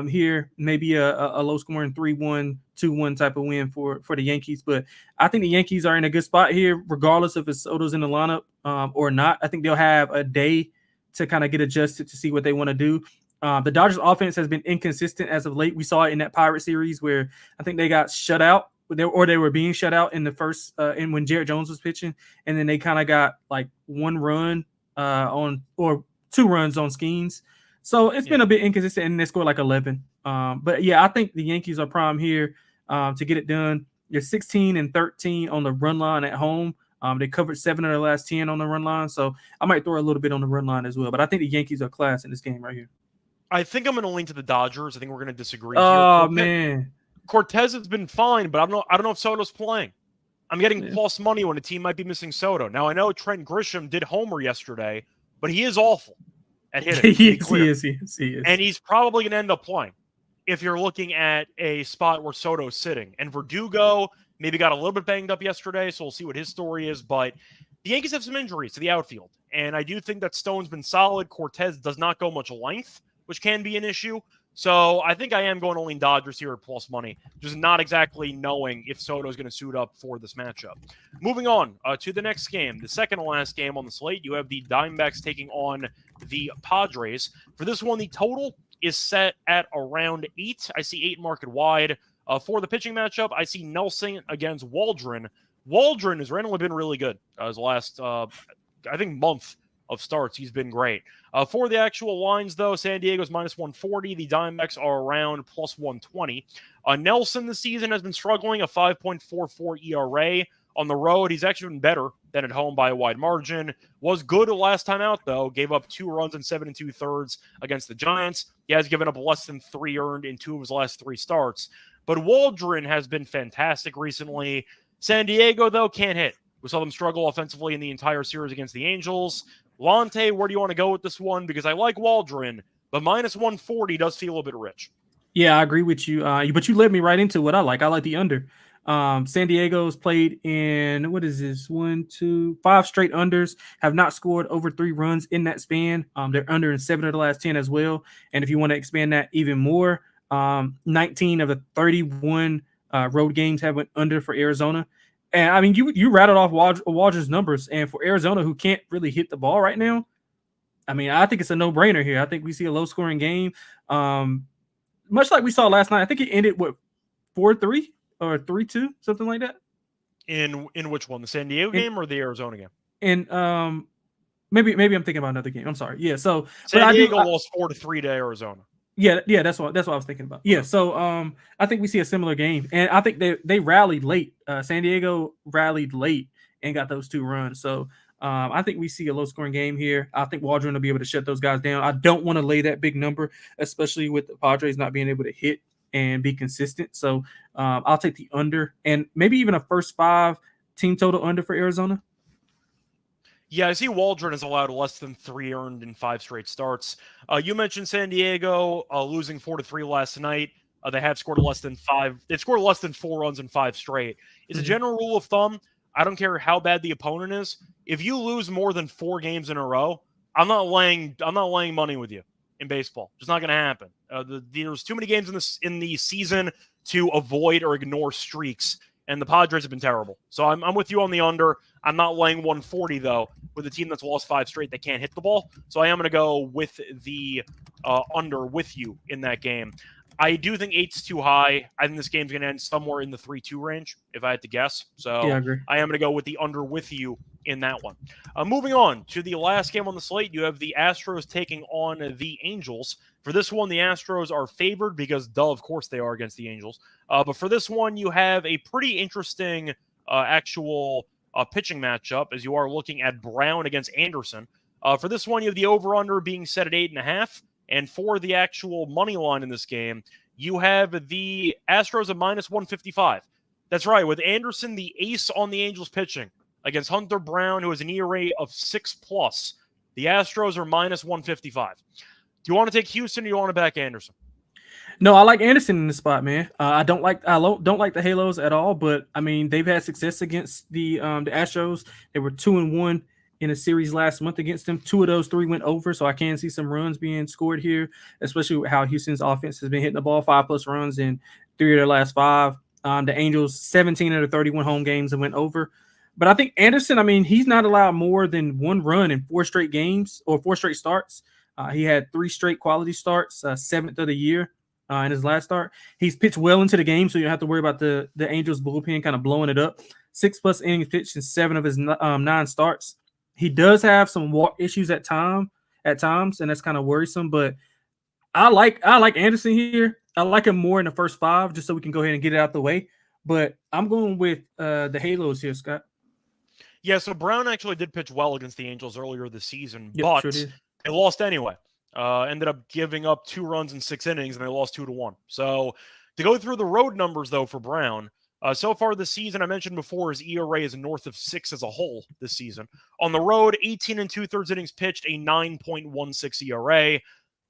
here, maybe a low scoring 3-1, 2-1 type of win for the Yankees. But I think the Yankees are in a good spot here, regardless if Soto's in the lineup or not. I think they'll have a day to kind of get adjusted to see what they want to do. The Dodgers offense has been inconsistent as of late. We saw it in that Pirate series where I think they got shut out, or they were being shut out in the first and when Jarrett Jones was pitching, and then they kind of got like 1 run on or 2 runs on Skeens. So it's been a bit inconsistent, and they scored like 11. But yeah, I think the Yankees are prime here to get it done. They're 16-13 on the run line at home. They covered 7 of their last 10 on the run line, so I might throw a little bit on the run line as well. But I think the Yankees are class in this game right here. I think I'm going to lean to the Dodgers. I think we're going to disagree here. Man. Cortez has been fine, but I don't know if Soto's playing. I'm getting plus money when a team might be missing Soto. Now, I know Trent Grisham did homer yesterday, but he is awful at hitting. he is. And he's probably going to end up playing if you're looking at a spot where Soto's sitting. And Verdugo maybe got a little bit banged up yesterday, so we'll see what his story is. But the Yankees have some injuries to the outfield, and I do think that Stone's been solid. Cortez does not go much length, which can be an issue. So I think I am going to lean Dodgers here at plus money, just not exactly knowing if Soto is going to suit up for this matchup. Moving on to the next game, the second to last game on the slate, you have the Diamondbacks taking on the Padres. For this one, the total is set at around 8. I see 8 market wide. For the pitching matchup, I see Nelson against Waldron. Waldron has randomly been really good his last, I think, month of starts. He's been great. For the actual lines, though, San Diego's minus 140. The Diamondbacks are around plus 120. Nelson this season has been struggling, a 5.44 ERA. On the road, he's actually been better than at home by a wide margin. Was good last time out, though. Gave up 2 runs in 7 2/3 against the Giants. He has given up less than 3 earned in 2 of his last 3 starts. But Waldron has been fantastic recently. San Diego, though, can't hit. We saw them struggle offensively in the entire series against the Angels. Lonte, where do you want to go with this one? Because I like Waldron, but minus 140 does feel a little bit rich. Yeah, I agree with you. But you led me right into what I like. I like the under. San Diego's played in, 5 straight unders, have not scored over 3 runs in that span. They're under in 7 of the last 10 as well. And if you want to expand that even more, 19 of the 31 road games have went under for Arizona. And I mean, you rattled off Waldron's numbers, and for Arizona, who can't really hit the ball right now, I mean, I think it's a no-brainer here. I think we see a low-scoring game, much like we saw last night. I think it ended with 4-3 or 3-2, something like that. In which one, the San Diego game or the Arizona game? And maybe I'm thinking about another game. I'm sorry. Yeah, so San Diego lost 4-3 to Arizona. Yeah, that's what I was thinking about. Yeah, so I think we see a similar game, and I think they rallied late. San Diego rallied late and got those 2 runs. So I think we see a low-scoring game here. I think Waldron will be able to shut those guys down. I don't want to lay that big number, especially with the Padres not being able to hit and be consistent. So I'll take the under, and maybe even a first 5 team total under for Arizona. Yeah, I see Waldron has allowed less than 3 earned in 5 straight starts. You mentioned San Diego losing 4-3 last night. They have scored less than 5. They've scored less than 4 runs in 5 straight. It's a general rule of thumb. I don't care how bad the opponent is. If you lose more than 4 games in a row, I'm not laying money with you in baseball. It's not going to happen. There's too many games in the season to avoid or ignore streaks. And the Padres have been terrible. So I'm with you on the under. I'm not laying 140, though, with a team that's lost 5 straight that can't hit the ball. So I am going to go with the under with you in that game. I do think 8's too high. I think this game's going to end somewhere in the 3-2 range, if I had to guess. So yeah, I agree. I am going to go with the under with you in that one. Moving on to the last game on the slate, you have the Astros taking on the Angels. For this one, the Astros are favored because, of course, they are against the Angels. But for this one, you have a pretty interesting actual pitching matchup as you are looking at Brown against Anderson. For this one, you have the over-under being set at 8.5. And for the actual money line in this game, you have the Astros at minus 155. That's right, with Anderson, the ace on the Angels pitching against Hunter Brown, who has an ERA of 6+. The Astros are minus 155. Do you want to take Houston or do you want to back Anderson? No, I like Anderson in the spot, man. I don't like the Halos at all, but I mean they've had success against the Astros. They were 2-1 in a series last month against them. 2 of those 3 went over, so I can see some runs being scored here, especially with how Houston's offense has been hitting the ball, 5+ runs in 3 of their last 5. The Angels, 17 of the 31 home games and went over. But I think Anderson, I mean, he's not allowed more than 1 run in 4 straight games or 4 straight starts. He had 3 straight quality starts, 7th of the year in his last start. He's pitched well into the game, so you don't have to worry about the Angels bullpen kind of blowing it up. 6+ innings pitched in 7 of his 9 starts. He does have some walk issues at times, and that's kind of worrisome. But I like Anderson here. I like him more in the first 5, just so we can go ahead and get it out the way. But I'm going with the Halos here, Scott. Yeah, so Brown actually did pitch well against the Angels earlier this season, Yep, but sure did. they lost anyway. Ended up giving up 2 runs in 6 innings, and they lost 2-1. So to go through the road numbers, though, for Brown, so far this season, I mentioned before, his ERA is north of 6 as a whole this season. On the road, 18 2/3 innings pitched, a 9.16 ERA.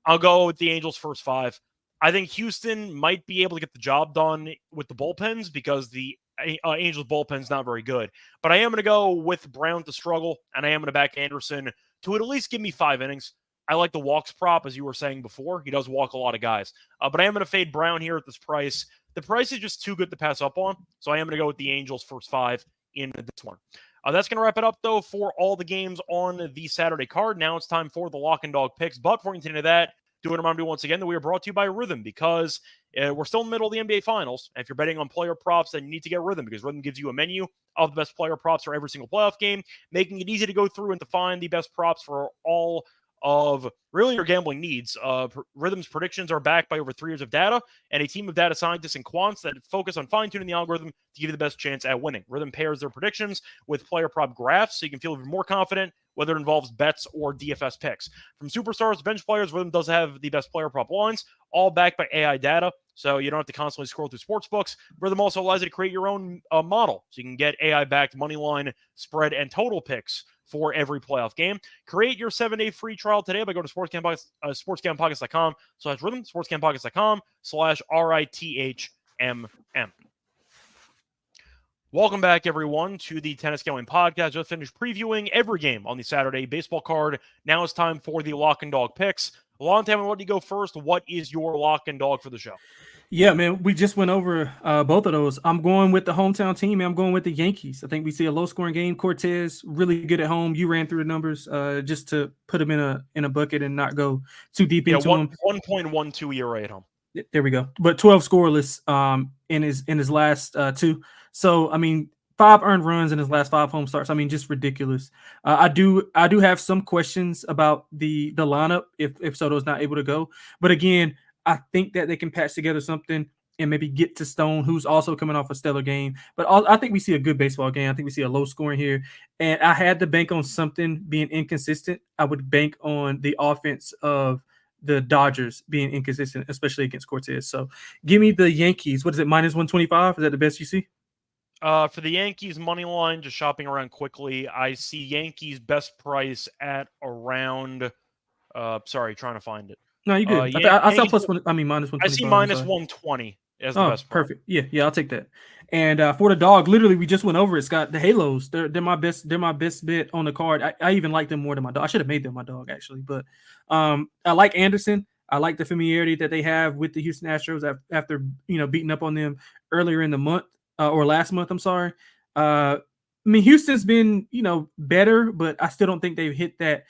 I'll go with the Angels' first 5. I think Houston might be able to get the job done with the bullpens because the Angels' bullpen's not very good. But I am going to go with Brown to struggle, and I am going to back Anderson to at least give me 5 innings. I like the walks prop, as you were saying before. He does walk a lot of guys. But I am going to fade Brown here at this price. The price is just too good to pass up on, so I am going to go with the Angels' first 5 in this one. That's going to wrap it up, though, for all the games on the Saturday card. Now it's time for the Lock and Dog picks. But before we continue that, do want to remind you once again that we are brought to you by Rhythm, because we're still in the middle of the NBA Finals. And if you're betting on player props, then you need to get Rhythm, because Rhythm gives you a menu of the best player props for every single playoff game, making it easy to go through and to find the best props for all of really your gambling needs. Rhythm's predictions are backed by over 3 years of data and a team of data scientists and quants that focus on fine-tuning the algorithm to give you the best chance at winning. Rhythm pairs their predictions with player prop graphs so you can feel even more confident whether it involves bets or DFS picks. From superstars to bench players, Rhythm does have the best player prop lines, all backed by AI data, so you don't have to constantly scroll through sports books. Rhythm also allows you to create your own model, so you can get AI-backed money line, spread, and total picks for every playoff game. Create your 7-day free trial today by going to sportsgamblingpockets.com/rhythm, sportsgamblingpockets.com/RITHMM. Welcome back, everyone, to the Tennis Gambling Podcast. Just finished previewing every game on the Saturday baseball card. Now it's time for the Lock and Dog picks. Lonte, I'm going to let you go first. What is your Lock and Dog for the show? Yeah, man, we just went over both of those. I'm going with the hometown team, and I'm going with the Yankees. I think we see a low-scoring game. Cortez, really good at home. You ran through the numbers just to put him in a bucket and not go too deep into him. 1.12 ERA at home. There we go. But 12 scoreless in his last 2. So, I mean, 5 earned runs in his last 5 home starts. I mean, just ridiculous. I do have some questions about the lineup if Soto's not able to go. But again, I think that they can patch together something and maybe get to Stone, who's also coming off a stellar game. But I think we see a good baseball game. I think we see a low scoring here. And I had to bank on something being inconsistent. I would bank on the offense of the Dodgers being inconsistent, especially against Cortez. So give me the Yankees. What is it, -125? Is that the best you see? For the Yankees money line, just shopping around quickly, I see Yankees best price at around. Trying to find it. No, you good. I saw +1. I mean -125. I see -120 as the best price. Perfect. Yeah, I'll take that. And for the dog, literally, we just went over it, Scott. The Halos, they're my best. They're my best bet on the card. I even like them more than my dog. I should have made them my dog actually, but I like Anderson. I like the familiarity that they have with the Houston Astros after beating up on them earlier in the month or last month. I'm sorry. I mean, Houston's been better, but I still don't think they've hit that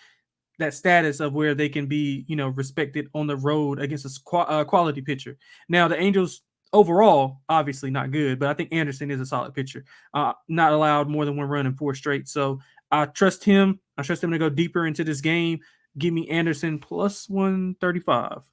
status of where they can be respected on the road against a quality pitcher. Now the Angels overall obviously not good, but I think Anderson is a solid pitcher. Not allowed more than 1 run in 4 straight, so I trust him. I trust him to go deeper into this game. Give me Anderson +135.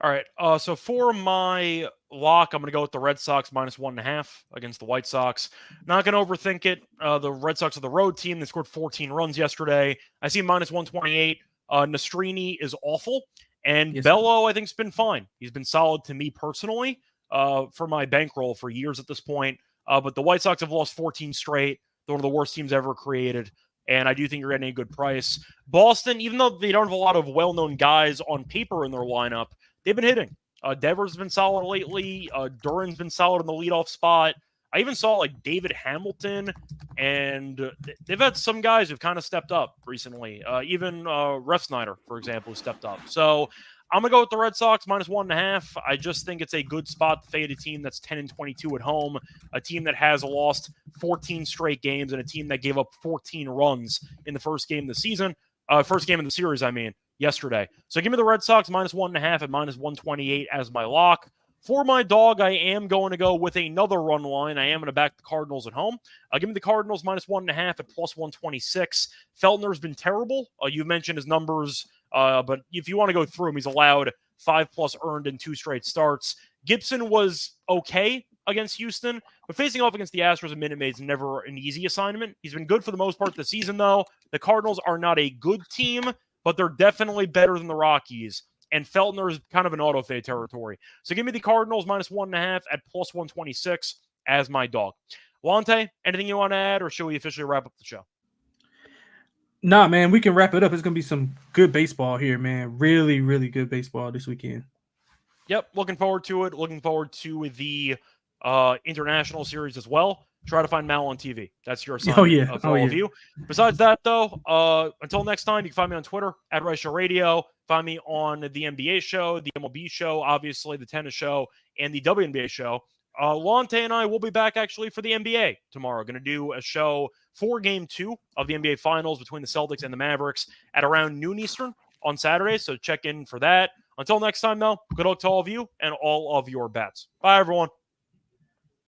All right. So for my lock, I'm going to go with the Red Sox -1.5 against the White Sox. Not going to overthink it. The Red Sox are the road team. They scored 14 runs yesterday. I see -128. Nastrini is awful. And Yes, Bello, I think, has been fine. He's been solid to me personally for my bankroll for years at this point. But the White Sox have lost 14 straight. They're one of the worst teams ever created. And I do think you're getting a good price. Boston, even though they don't have a lot of well-known guys on paper in their lineup, they've been hitting. Devers has been solid lately. Duran's been solid in the leadoff spot. I even saw like David Hamilton, and they've had some guys who've kind of stepped up recently. Even Ref Snyder, for example, who stepped up. So I'm going to go with the Red Sox -1.5. I just think it's a good spot to fade a team that's 10-22 at home, a team that has lost 14 straight games, and a team that gave up 14 runs in the first game of the season. First game of the series, yesterday. So give me the Red Sox -1.5 at -128 as my lock. For my dog, I am going to go with another run line. I am going to back the Cardinals at home. Give me the Cardinals -1.5 at +126. Feltner's been terrible. You mentioned his numbers, but if you want to go through him, he's allowed 5+ earned in 2 straight starts. Gibson was okay against Houston, but facing off against the Astros and Minute Maid is never an easy assignment. He's been good for the most part this season, though. The Cardinals are not a good team, but they're definitely better than the Rockies. And Feltner is kind of an auto-fade territory. So give me the Cardinals -1.5 at +126 as my dog. Lonte, anything you want to add, or should we officially wrap up the show? Nah, man, we can wrap it up. It's going to be some good baseball here, man. Really, really good baseball this weekend. Yep, looking forward to it. Looking forward to the international series as well. Try to find Mal on TV. That's your assignment for all of you. Besides that, though, until next time, you can find me on Twitter at Reichel Radio. Find me on the NBA show, the MLB show, obviously the tennis show, and the WNBA show. Lonte and I will be back actually for the NBA tomorrow. Going to do a show for Game 2 of the NBA Finals between the Celtics and the Mavericks at around noon Eastern on Saturday. So check in for that. Until next time, though, good luck to all of you and all of your bets. Bye, everyone.